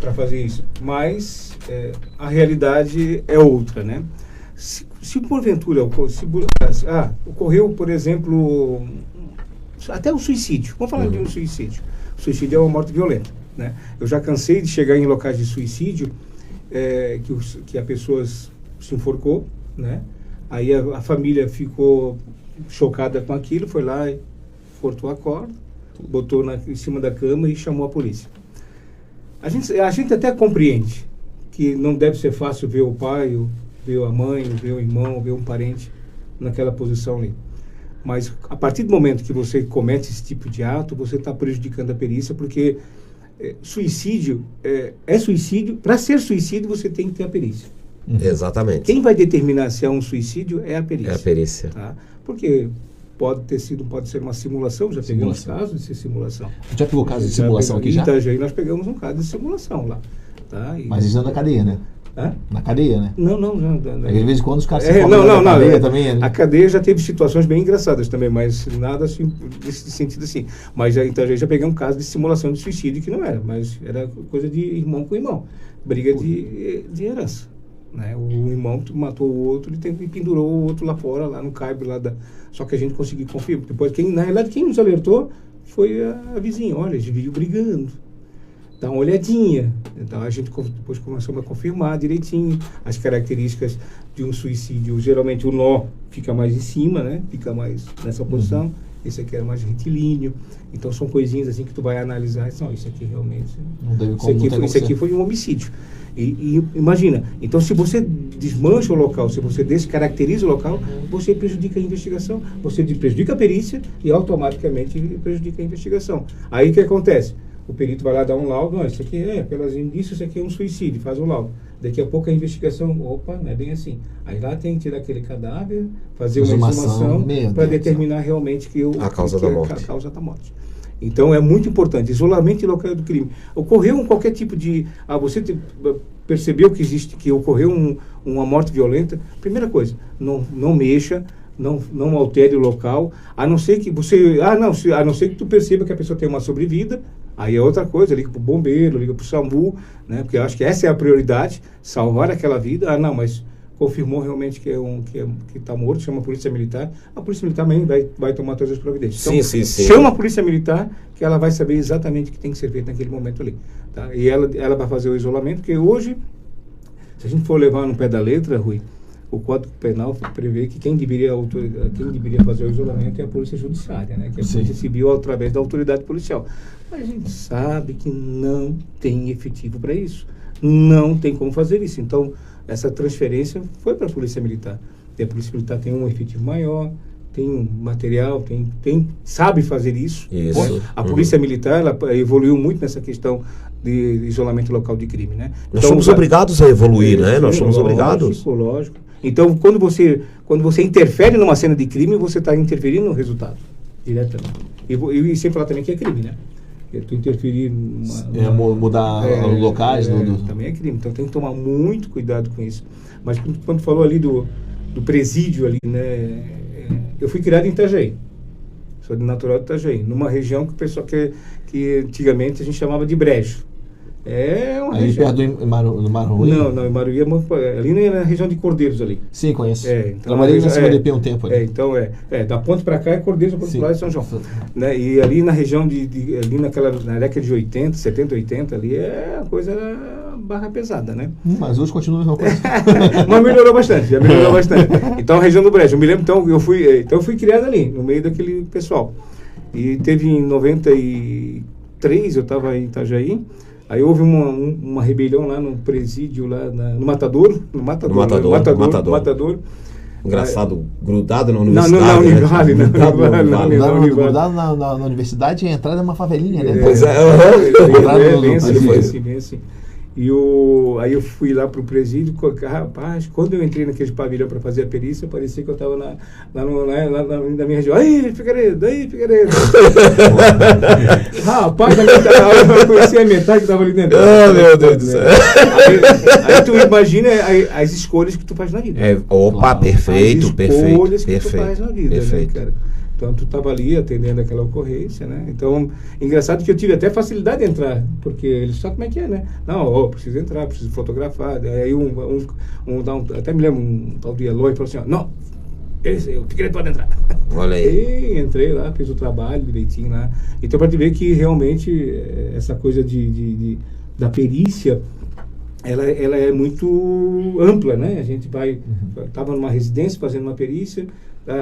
Para fazer isso. Mas a realidade é outra, né? Se porventura ocorreu, por exemplo, até um suicídio. Vamos falar de um suicídio. O suicídio é uma morte violenta, né? Eu já cansei de chegar em locais de suicídio que a pessoa se enforcou, né? Aí a família ficou chocada com aquilo, foi lá e cortou a corda, botou em cima da cama e chamou a polícia. A gente até compreende que não deve ser fácil ver o pai, ver a mãe, ver o irmão, ver um parente naquela posição ali. Mas a partir do momento que você comete esse tipo de ato, você está prejudicando a perícia, porque suicídio é suicídio. Para ser suicídio, você tem que ter a perícia. Exatamente. Quem vai determinar se é um suicídio é a perícia. É a perícia. Tá? Porque pode ser uma simulação, já pegamos casos de simulação. Já pegou caso de simulação aqui já? Em Itajaí nós pegamos um caso de simulação lá. Tá? Mas isso é na cadeia, né? Na cadeia, né? Não. De vez em quando os caras se formam na cadeia também. Né? A cadeia já teve situações bem engraçadas também, mas nada assim, nesse sentido assim. Mas em Itajaí já pegamos um caso de simulação de suicídio que não era, mas era coisa de irmão com irmão. Briga de herança. Né? O irmão matou o outro e pendurou o outro lá fora, lá no caibo lá só que a gente conseguiu confirmar. Depois, na realidade, quem nos alertou foi a vizinha. Olha, eles viviam brigando. Dá uma olhadinha. Então a gente depois começou a confirmar direitinho as características de um suicídio. Geralmente o nó fica mais em cima, né? Fica mais nessa posição. Esse aqui era mais retilíneo. Então são coisinhas assim que tu vai analisar. Não, isso aqui realmente. Isso aqui foi um homicídio. E imagina, então se você desmancha o local, se você descaracteriza o local, você prejudica a investigação, você prejudica a perícia e automaticamente prejudica a investigação. Aí o que acontece? o perito vai lá dar um laudo, isso aqui pelas indícios, isso aqui é um suicídio, faz o laudo. Daqui a pouco a investigação, opa, não é bem assim. Aí lá tem que tirar aquele cadáver, fazer uma exumação para determinar realmente a causa da morte. A causa da morte. Então é muito importante, isolamento e local do crime. Ocorreu qualquer tipo de... você percebeu que ocorreu uma morte violenta, primeira coisa, não mexa, não altere o local, a não ser que você... a não ser que tu perceba que a pessoa tem uma sobrevida, aí é outra coisa, liga para o bombeiro, liga para o SAMU, né? Porque eu acho que essa é a prioridade, salvar aquela vida. Mas confirmou realmente que está morto, chama a Polícia Militar. A Polícia Militar também vai tomar todas as providências. Então, sim. Chama a Polícia Militar, que ela vai saber exatamente o que tem que ser feito naquele momento ali. Tá? E ela vai fazer o isolamento, porque hoje, se a gente for levar no pé da letra, Rui, o Código Penal prevê que quem deveria fazer o isolamento é a Polícia Judiciária, né? Que é a Polícia Civil através da autoridade policial. Mas a gente sabe que não tem efetivo para isso. Não tem como fazer isso. Então, essa transferência foi para a Polícia Militar. E a Polícia Militar tem um efetivo maior, tem um material, sabe fazer isso. A Polícia Militar ela evoluiu muito nessa questão de isolamento local de crime, né? Nós somos obrigados a evoluir, né? Nós somos obrigados. Lógico. Então, quando você interfere numa cena de crime, você está interferindo no resultado, diretamente. E sem falar também que é crime, né? Tu interferir mudar os locais também é crime, então tem que tomar muito cuidado com isso. Mas quando falou ali do presídio ali, né, eu fui criado em Itajaí, sou de natural de Itajaí, numa região que antigamente a gente chamava de Brejo. É uma região. Perto do Maruí? Não, em Maruí ali na região de Cordeiros ali. Sim, conheço. Então, trabalhei na CDP um tempo ali. Então da ponte para cá é Cordeiros, da ponte para lá é São João. Né? E ali na região ali na década de 80, 70, 80, ali a coisa era barra pesada, né? Mas hoje continua a mesma coisa. Mas melhorou bastante. Então a região do Brejo, eu me lembro, então eu fui criado ali, no meio daquele pessoal. E teve em 93, eu estava em Itajaí. Aí houve uma rebelião lá no presídio, lá no Matadouro. No Matadouro. Engraçado, grudado na universidade. Grudado na universidade, a entrada é uma favelinha, né? Pois é. Bem assim. Aí eu fui lá pro presídio, rapaz, quando eu entrei naquele pavilhão para fazer a perícia, parecia que eu estava lá na minha região. Aí, Figueiredo! Rapaz, eu conheci a metade que estava ali dentro. Meu Deus do céu! Aí tu imagina as escolhas que tu faz na vida. Perfeito. As escolhas que tu faz na vida, perfeito. Né, cara? Então, tu estava ali atendendo aquela ocorrência, né? Então, engraçado que eu tive até facilidade de entrar, porque eles sabem como é que é, né? Não, preciso entrar, preciso fotografar. Aí até me lembro, um tal de Eloy falou assim, não, o Figueiredo pode entrar. Olha aí. E entrei lá, fiz o trabalho direitinho lá. Então, para te ver que realmente essa coisa da perícia, ela é muito ampla, né? A gente estava numa residência fazendo uma perícia.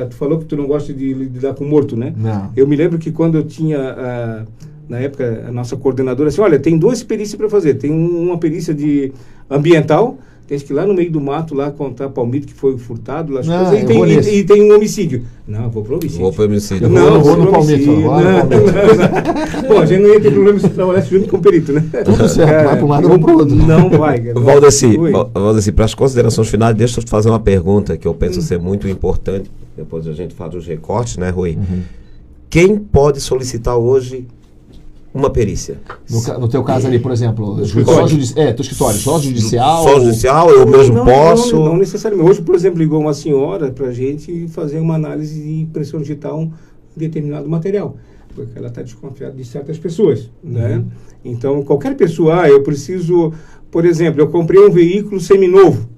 Tu falou que tu não gosta de lidar com morto, né? Não. Eu me lembro que quando eu tinha, na época, a nossa coordenadora, assim, olha, tem 2 perícias para fazer. Tem uma perícia de ambiental, tem que ir lá no meio do mato, lá contar palmito que foi furtado, e tem um homicídio. Não, vou pro homicídio. Vou pro homicídio. Não, vou no palmito. Bom, a gente não ia ter problema se trabalhasse junto com o perito, né? Tudo certo, vai para um lado ou para o outro. Não vai. Valdeci, para as considerações finais, deixa eu te fazer uma pergunta que eu penso ser muito importante. Depois a gente faz os recortes, né, Rui? Quem pode solicitar hoje uma perícia? No teu caso ali, por exemplo, teu escritório, só judicial? Só judicial, eu mesmo posso? Não necessariamente. Hoje, por exemplo, ligou uma senhora para a gente fazer uma análise de impressão digital em determinado material, porque ela está desconfiada de certas pessoas, né? Então, qualquer pessoa, eu preciso, por exemplo, eu comprei um veículo seminovo,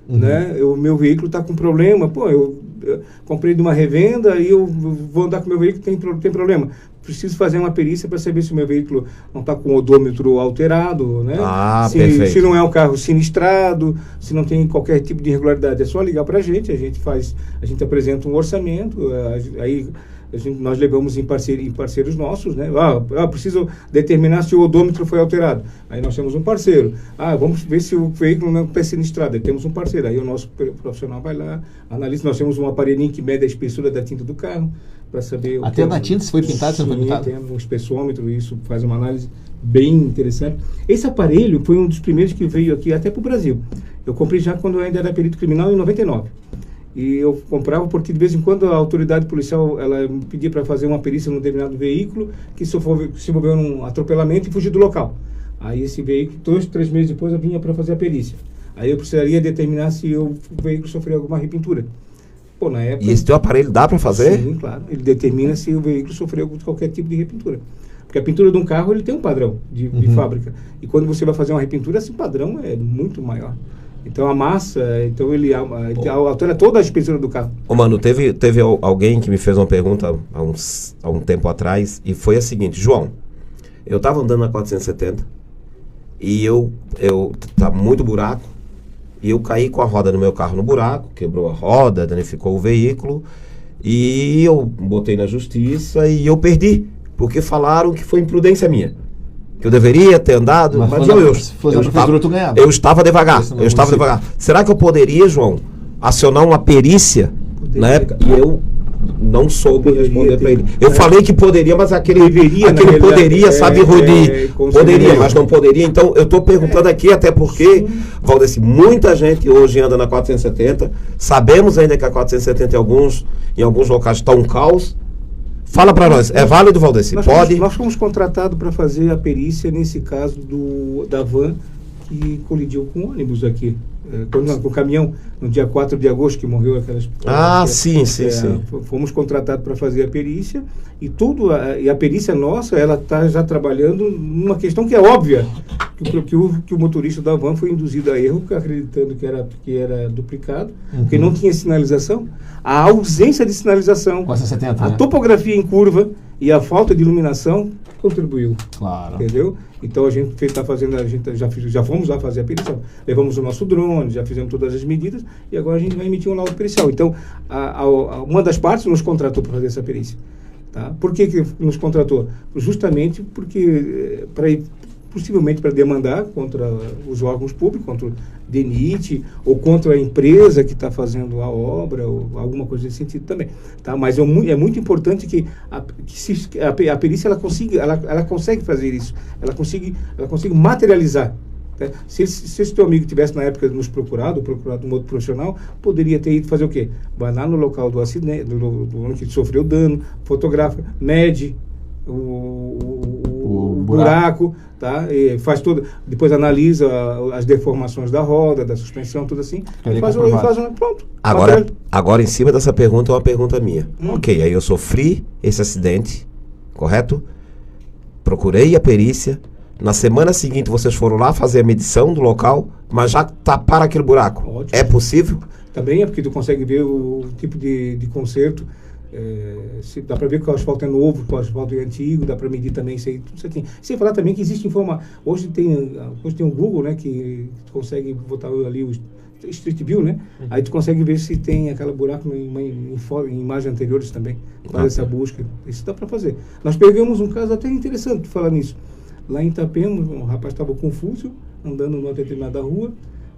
né? O meu veículo está com problema, eu comprei de uma revenda e eu vou andar com o meu veículo, tem problema. Preciso fazer uma perícia para saber se o meu veículo não está com o odômetro alterado, né? Se não é um carro sinistrado, se não tem qualquer tipo de irregularidade. É só ligar para a gente apresenta um orçamento, aí nós levamos em parceiros nossos, né? Preciso determinar se o odômetro foi alterado. Aí nós temos um parceiro. Vamos ver se o veículo não é sinistrado. Aí temos um parceiro. Aí o nosso profissional vai lá, analisa. Nós temos um aparelhinho que mede a espessura da tinta do carro para saber... Até na tinta, se foi pintado, se não foi pintado? Tem um espessômetro, isso faz uma análise bem interessante. Esse aparelho foi um dos primeiros que veio aqui até para o Brasil. Eu comprei já quando eu ainda era perito criminal, em 99. E eu comprava porque de vez em quando a autoridade policial ela me pedia para fazer uma perícia num determinado veículo que se envolveu num atropelamento e fugiu do local. Aí esse veículo, 2, 3 meses depois, eu vinha para fazer a perícia. Aí eu precisaria determinar se o veículo sofreu alguma repintura. Pô, na época... E esse teu aparelho dá para fazer? Sim, claro. Ele determina se o veículo sofreu qualquer tipo de repintura. Porque a pintura de um carro ele tem um padrão de fábrica. E quando você vai fazer uma repintura, esse padrão é muito maior. Então a massa, então ele altera toda a espessura do carro. Mano, teve alguém que me fez uma pergunta há um tempo atrás, e foi a seguinte: João, eu estava andando na 470 e tá muito buraco, e eu caí com a roda do meu carro no buraco, quebrou a roda, danificou o veículo, e eu botei na justiça e eu perdi, porque foi imprudência minha. Que eu deveria ter andado, mas eu estava devagar. Será que eu poderia, João, acionar uma perícia na época? E eu não soube responder para ele. Eu falei que poderia, mas aquele poderia, sabe, Rudi? Poderia, mas não poderia. Então, eu estou perguntando aqui, até porque, Valdeci, muita gente hoje anda na 470. Sabemos ainda que a 470 em alguns locais está um caos. Fala para nós, é válido, Valdeci? Nós fomos contratados para fazer a perícia nesse caso da van que colidiu com o ônibus aqui, com o caminhão, no dia 4 de agosto, que morreu aquelas... Sim. Fomos contratados para fazer a perícia e a perícia nossa, ela está já trabalhando numa questão que é óbvia, que o motorista da van foi induzido a erro, acreditando que era duplicado, porque não tinha sinalização. A ausência de sinalização, 470, a topografia em curva e a falta de iluminação contribuiu. Claro. Entendeu? Então a gente está fazendo, já fomos lá fazer a perícia, levamos o nosso drone, já fizemos todas as medidas e agora a gente vai emitir um laudo pericial. Então, uma das partes nos contratou para fazer essa perícia. Tá? Por que nos contratou? Justamente porque, possivelmente para demandar contra os órgãos públicos, contra o DENIT, ou contra a empresa que está fazendo a obra, ou alguma coisa nesse sentido também. Tá? Mas é muito importante que a perícia ela consegue fazer isso, ela consegue materializar. Tá? Se esse teu amigo tivesse na época nos procurado um outro profissional, poderia ter ido fazer o quê? Vai lá no local do acidente, do onde sofreu dano, fotografa, mede o buraco, tá? E faz depois analisa as deformações da roda, da suspensão, tudo assim, e faz pronto. Agora, em cima dessa pergunta, é uma pergunta minha. Ok, aí eu sofri esse acidente, correto? Procurei a perícia. Na semana seguinte, vocês foram lá fazer a medição do local, mas já taparam aquele buraco. Ótimo. É possível? Também é porque tu consegue ver o tipo de conserto. Dá para ver que o asfalto é novo, que o asfalto é antigo, dá para medir também isso aí. Sem falar também que existe informação. Hoje tem o Google, né, que tu consegue botar ali o Street View, né? Aí tu consegue ver se tem aquele buraco em imagens anteriores também. Faz essa busca. Isso dá para fazer. Nós pegamos um caso até interessante falar nisso. Lá em Itapema, um rapaz estava confuso, andando numa determinada rua.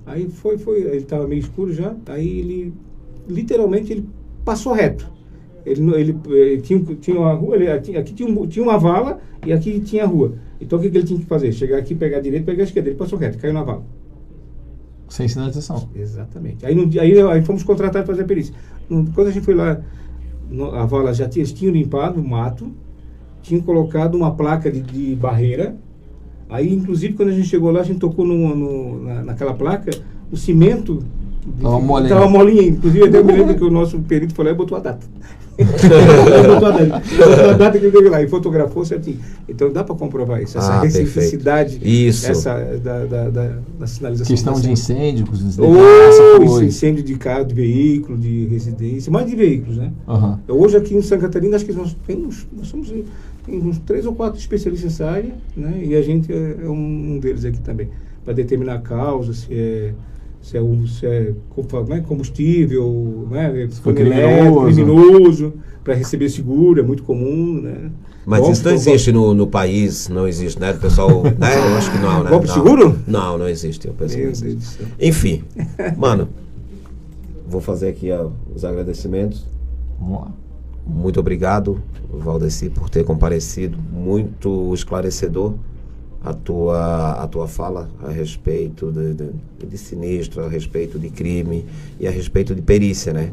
Aí ele estava meio escuro já. Aí ele, literalmente, ele passou reto. Ele tinha uma rua, aqui tinha uma vala e aqui tinha a rua. Então o que ele tinha que fazer? Chegar aqui, pegar a direita, pegar a esquerda. Ele passou reto, caiu na vala. Sem sinalização. Exatamente. Aí fomos contratados para fazer a perícia. Quando a gente foi lá, a vala eles tinham limpado o mato, tinham colocado uma placa de barreira. Aí, inclusive, quando a gente chegou lá, a gente tocou naquela placa, o cimento estava molinha. Inclusive, até eu me lembro que o nosso perito foi lá e botou a data. botou a data que ele veio lá e fotografou certinho. Então dá para comprovar isso, essa reciprocidade, da sinalização. Questão de incêndio, incêndio de carro, de veículo, de residência, mais de veículos, né? Hoje aqui em Santa Catarina, acho que nós somos uns 3 ou 4 especialistas nessa área, né? E a gente é um deles aqui também, para determinar a causa, como é, combustível, né? Se foi criminoso, para receber seguro, é muito comum, né? Mas Golpe, isso não existe no país, não existe, né? O pessoal, né? Eu acho que não, né? Golpe Não. seguro? Não existe. Eu penso que Meu não existe. Deus do céu. Enfim, mano, vou fazer aqui os agradecimentos. Vamos lá. Muito obrigado, Valdeci, por ter comparecido. Muito esclarecedor a tua fala a respeito de sinistro, a respeito de crime e a respeito de perícia, né?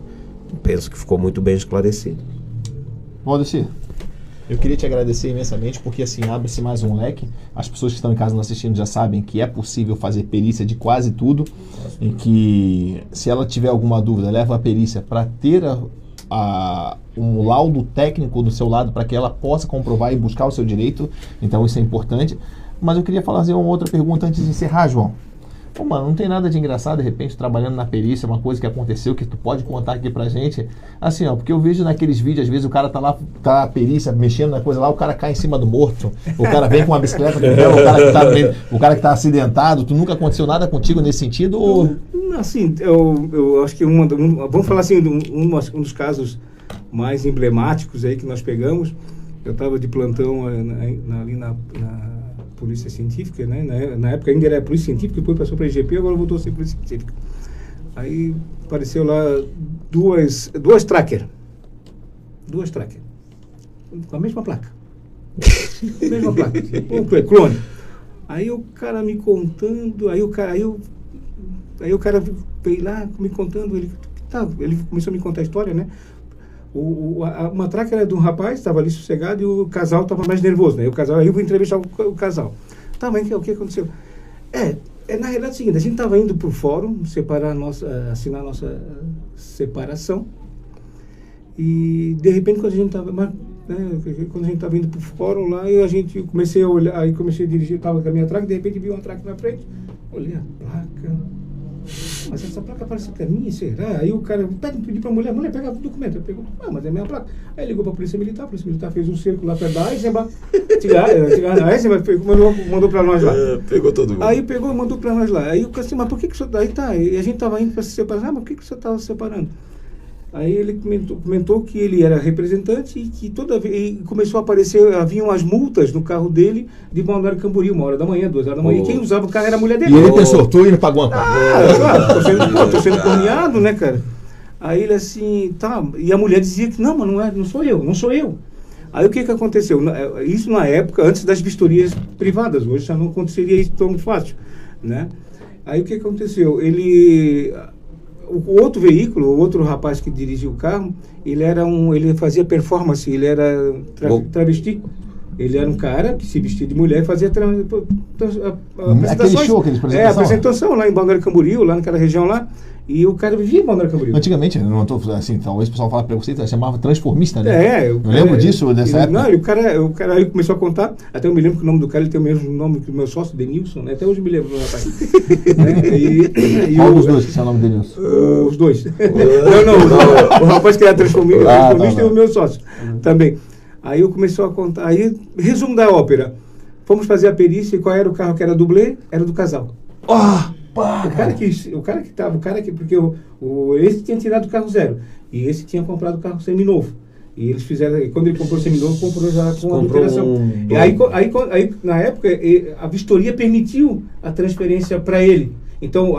Penso que ficou muito bem esclarecido. Valdeci, eu queria te agradecer imensamente, porque assim, abre-se mais um leque. As pessoas que estão em casa nos assistindo já sabem que é possível fazer perícia de quase tudo, e que se ela tiver alguma dúvida, leva a perícia para ter um laudo técnico do seu lado, para que ela possa comprovar e buscar o seu direito. Então isso é importante. Mas eu queria fazer uma outra pergunta antes de encerrar, João. Pô, mano, não tem nada de engraçado, de repente, trabalhando na perícia, uma coisa que aconteceu, que tu pode contar aqui pra gente? Assim, ó, porque eu vejo naqueles vídeos, às vezes o cara tá lá, tá a perícia, mexendo na coisa lá, o cara cai em cima do morto, o cara vem com uma bicicleta, o cara que tá acidentado. Tu nunca aconteceu nada contigo nesse sentido? Ou... Assim, eu acho que vamos falar assim, um dos casos mais emblemáticos aí que nós pegamos. Eu estava de plantão ali na Polícia Científica, né? Na época ainda era Polícia Científica, depois passou para a IGP, agora voltou a ser Polícia Científica. Aí apareceu lá duas tracker. Duas tracker. Com a mesma placa. Mesma placa. Clone. Aí o cara me contando, aí o cara veio lá me contando, ele começou a me contar a história, né? Uma tracker era de um rapaz, estava ali sossegado, e o casal estava mais nervoso, né? Aí eu vou entrevistar o casal. Tá, mas o que aconteceu? Na realidade é o seguinte, a gente estava indo para o fórum assinar a nossa separação, e de repente quando a gente estava indo para o fórum lá, eu comecei a olhar, aí comecei a dirigir, estava com a minha tracker, de repente vi uma tracker na frente, olhei a placa. Mas essa placa parece que é minha, será? Aí o cara pediu pra mulher pega o documento. Eu pergunto, mas é minha placa. Aí ligou pra Polícia Militar, a Polícia Militar fez um cerco lá perto da Eisenbach. A Eisenbach mandou pra nós lá. Pegou todo mundo. Aí pegou e mandou pra nós lá. Aí eu falei assim, mas por que o senhor... Aí tá, e a gente tava indo pra se separar, mas por que o senhor tava se separando? Aí ele comentou que ele era representante e que toda vez começou a aparecer, haviam as multas no carro dele de Balneário Camboriú, 1h da manhã, 2h da manhã, e quem usava o carro era a mulher dele. E ele pensou, tu ele pagou uma parte. Claro, tô sendo corneado, né, cara? Aí ele assim, tá, e a mulher dizia que não, mas não sou eu. Aí o que aconteceu? Isso na época, antes das vistorias privadas, hoje já não aconteceria isso tão fácil, né? Aí o que aconteceu? O outro veículo, o outro rapaz que dirigia o carro, ele fazia performance, ele era travesti. Ele era um cara que se vestia de mulher e fazia aquele show, aqueles apresentação? Apresentação lá em Balneário Camboriú, lá naquela região lá. E o cara vivia em Balneário Camboriú. Antigamente, não tô assim, talvez o pessoal fala preconceito, chamava transformista, né? Eu lembro disso, dessa época. Não, o cara aí começou a contar, até eu me lembro que o nome do cara, ele tem o mesmo nome que o meu sócio, Denilson, né? Até hoje eu me lembro do rapaz. Qual dos dois que é o nome do Denilson? Os dois. Não, o rapaz que era transformista e o meu sócio também. Aí eu começou a contar, aí, resumo da ópera. Fomos fazer a perícia e qual era o carro que era dublê? Era do casal. Porque esse tinha tirado o carro zero e esse tinha comprado o carro seminovo. E eles fizeram, quando ele comprou o seminovo, comprou já com adulteração. E aí, na época, a vistoria permitiu a transferência para ele. Então,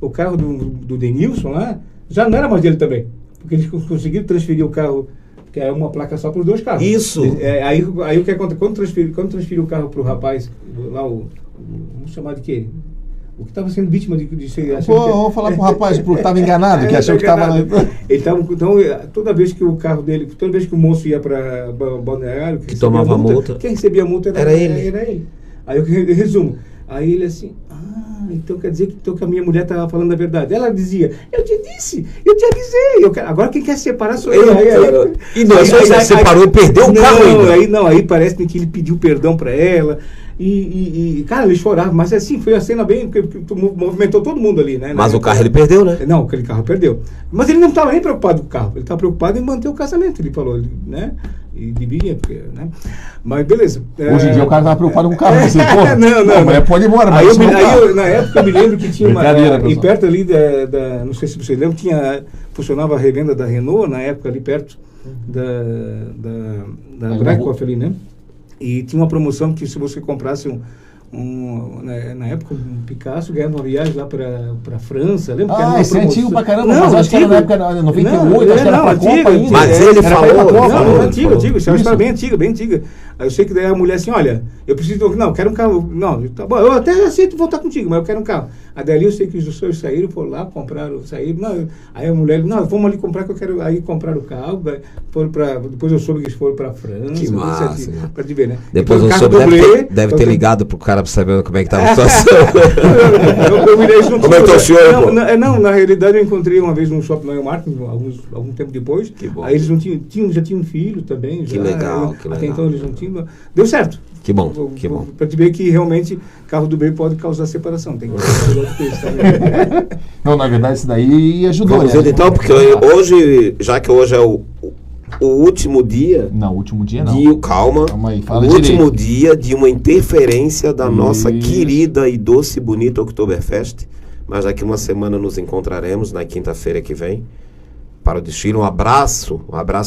o carro do Denilson lá, já não era mais dele também. Porque eles conseguiram transferir o carro, que é uma placa só para os dois carros. Isso! Aí o que acontece? Quando transferiu o carro para o rapaz, lá vamos chamar de quê? O que estava sendo vítima de ser... Vou falar pro rapaz, que estava enganado, que achou que estava... Ele tava, então, toda vez que o carro dele, toda vez que o moço ia para Balneário... Que tomava a multa. Quem recebia a multa era ele. Aí eu resumo. Aí ele assim... então quer dizer que a minha mulher estava falando a verdade. Ela dizia, eu te disse, eu te avisei. Agora quem quer separar sou eu. E não, você separou e perdeu o carro ainda. Aí parece que ele pediu perdão para ela. E, cara, eles choravam. Mas assim, foi a cena bem... Porque movimentou todo mundo ali, né? Mas o carro ele perdeu, né? Não, aquele carro perdeu. Mas ele não estava nem preocupado com o carro. Ele estava preocupado em manter o casamento, ele falou, né? e devia, porque, né? Mas beleza. Hoje em dia o cara tava preocupado com o carro. Assim, pô, não. Mas pode ir embora. Aí, Mas na época eu me lembro que tinha uma... Brincadeira, E pessoal. perto ali não sei se você lembra, funcionava a revenda da Renault, na época ali perto da Breikoff ali, né? E tinha uma promoção que se você comprasse na época, um Picasso ganhava uma viagem lá para França. Lembra que era uma esse é promoção? antigo pra caramba, Não, mas acho que era na antigo. época de 98, acho que era pra antigo, Copa ainda. Mas ele Era pra ir pra falou- Copa. Não, falou, antigo, isso é uma Isso. história bem antiga. Aí eu sei que daí a mulher assim, olha, eu preciso, não, quero um carro, não, tá bom, eu até aceito voltar contigo, mas eu quero um carro. Aí dali eu sei que os senhores saíram, foram lá, saíram, não, aí a mulher, não, vamos ali comprar que eu quero aí comprar o carro, depois eu soube que eles foram pra França. Que massa, né? Pra te ver, né? Depois Então, o carro senhor dublê, deve ter ligado pro cara pra saber como é que tava a situação. Como é que tá o senhor, Não, na realidade eu encontrei uma vez num shopping no Martin, algum tempo depois. Que bom. Aí eles não já tinham um filho também. Que legal, que Até legal. então eles não tinham. Deu certo. Que bom, que bom. Pra te ver que realmente carro do bem pode causar separação. Tem que tá? Não, na verdade, isso daí ajudou. Vamos né? ver então, porque hoje, já que hoje é o último dia Não, último dia não. Calma aí, o fala último direito. dia de uma interferência da nossa Isso. querida e doce e bonita Oktoberfest. Mas daqui uma semana nos encontraremos, na quinta-feira que vem, para o desfile. Um abraço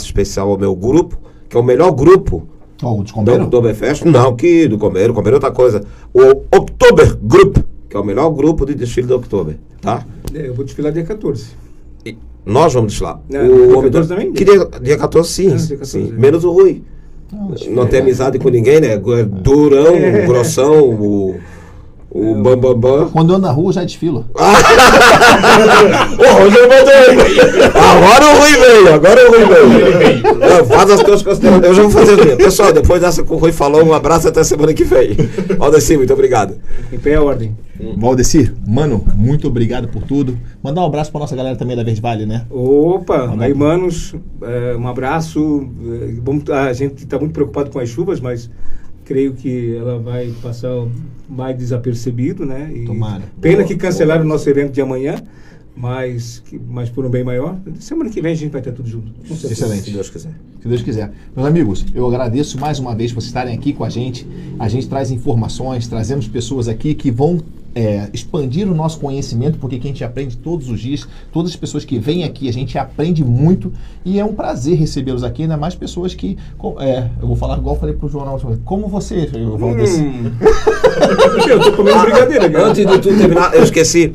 especial ao meu grupo, que é o melhor grupo Ó, o do descombeiro? Oktoberfest. Não, que do Comeiro é outra coisa. O Oktober Group, que é o melhor grupo de desfile do Oktober, tá? Eu vou desfilar dia 14. E nós vamos desfilar. Dia 14 também? Que dia 14, sim. Dia 14, sim. é. Menos o Rui. Não tem amizade com ninguém, né? Durão, grossão, o Bambambam. Quando eu ando na rua, eu já desfilo. O Roger mandou aí. Agora o Rui veio. Não, faz as coisas consideradas. Eu já vou fazer o quê? Pessoal, depois dessa que o Rui falou, um abraço até semana que vem. Aldeci, muito obrigado. Em pé a ordem. Valdeci, mano, muito obrigado por tudo. Mandar um abraço pra nossa galera também da Verde Vale, né? Opa, aí manos, um abraço. A gente está muito preocupado com as chuvas, mas creio que ela vai passar mais desapercebido, né? E Tomara. Pena que cancelaram o nosso evento de amanhã, mas por um bem maior. Semana que vem a gente vai estar tudo junto. Com certeza. Excelente. Se Deus quiser. Se Deus quiser. Meus amigos, eu agradeço mais uma vez por vocês estarem aqui com a gente. A gente traz informações, trazemos pessoas aqui que vão expandir o nosso conhecimento, porque que a gente aprende todos os dias. Todas as pessoas que vêm aqui, a gente aprende muito e é um prazer recebê-los aqui, ainda mais pessoas que... eu vou falar igual eu falei pro João na última vez. Como você, Valdeci? Eu tô comendo brigadeira, cara. Antes de tudo terminar, eu esqueci.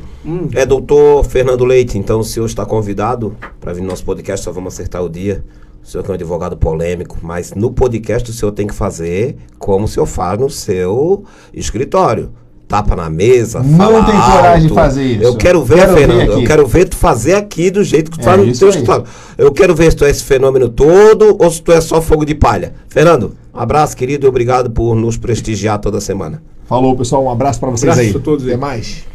É doutor Fernando Leite. Então, o senhor está convidado para vir no nosso podcast. Só vamos acertar o dia. O senhor que é um advogado polêmico, mas no podcast o senhor tem que fazer como o senhor faz no seu escritório. Tapa na mesa, Não fala tem alto. coragem de fazer isso. Eu quero ver, Quero ver Fernando. aqui. Eu quero ver tu fazer aqui do jeito que tu É, faz no isso teu aí. escritório. Eu quero ver se tu é esse fenômeno todo ou se tu é só fogo de palha. Fernando, um abraço, querido, e obrigado por nos prestigiar toda semana. Falou, pessoal. Um abraço pra vocês Abraço aí. a todos aí. Até mais.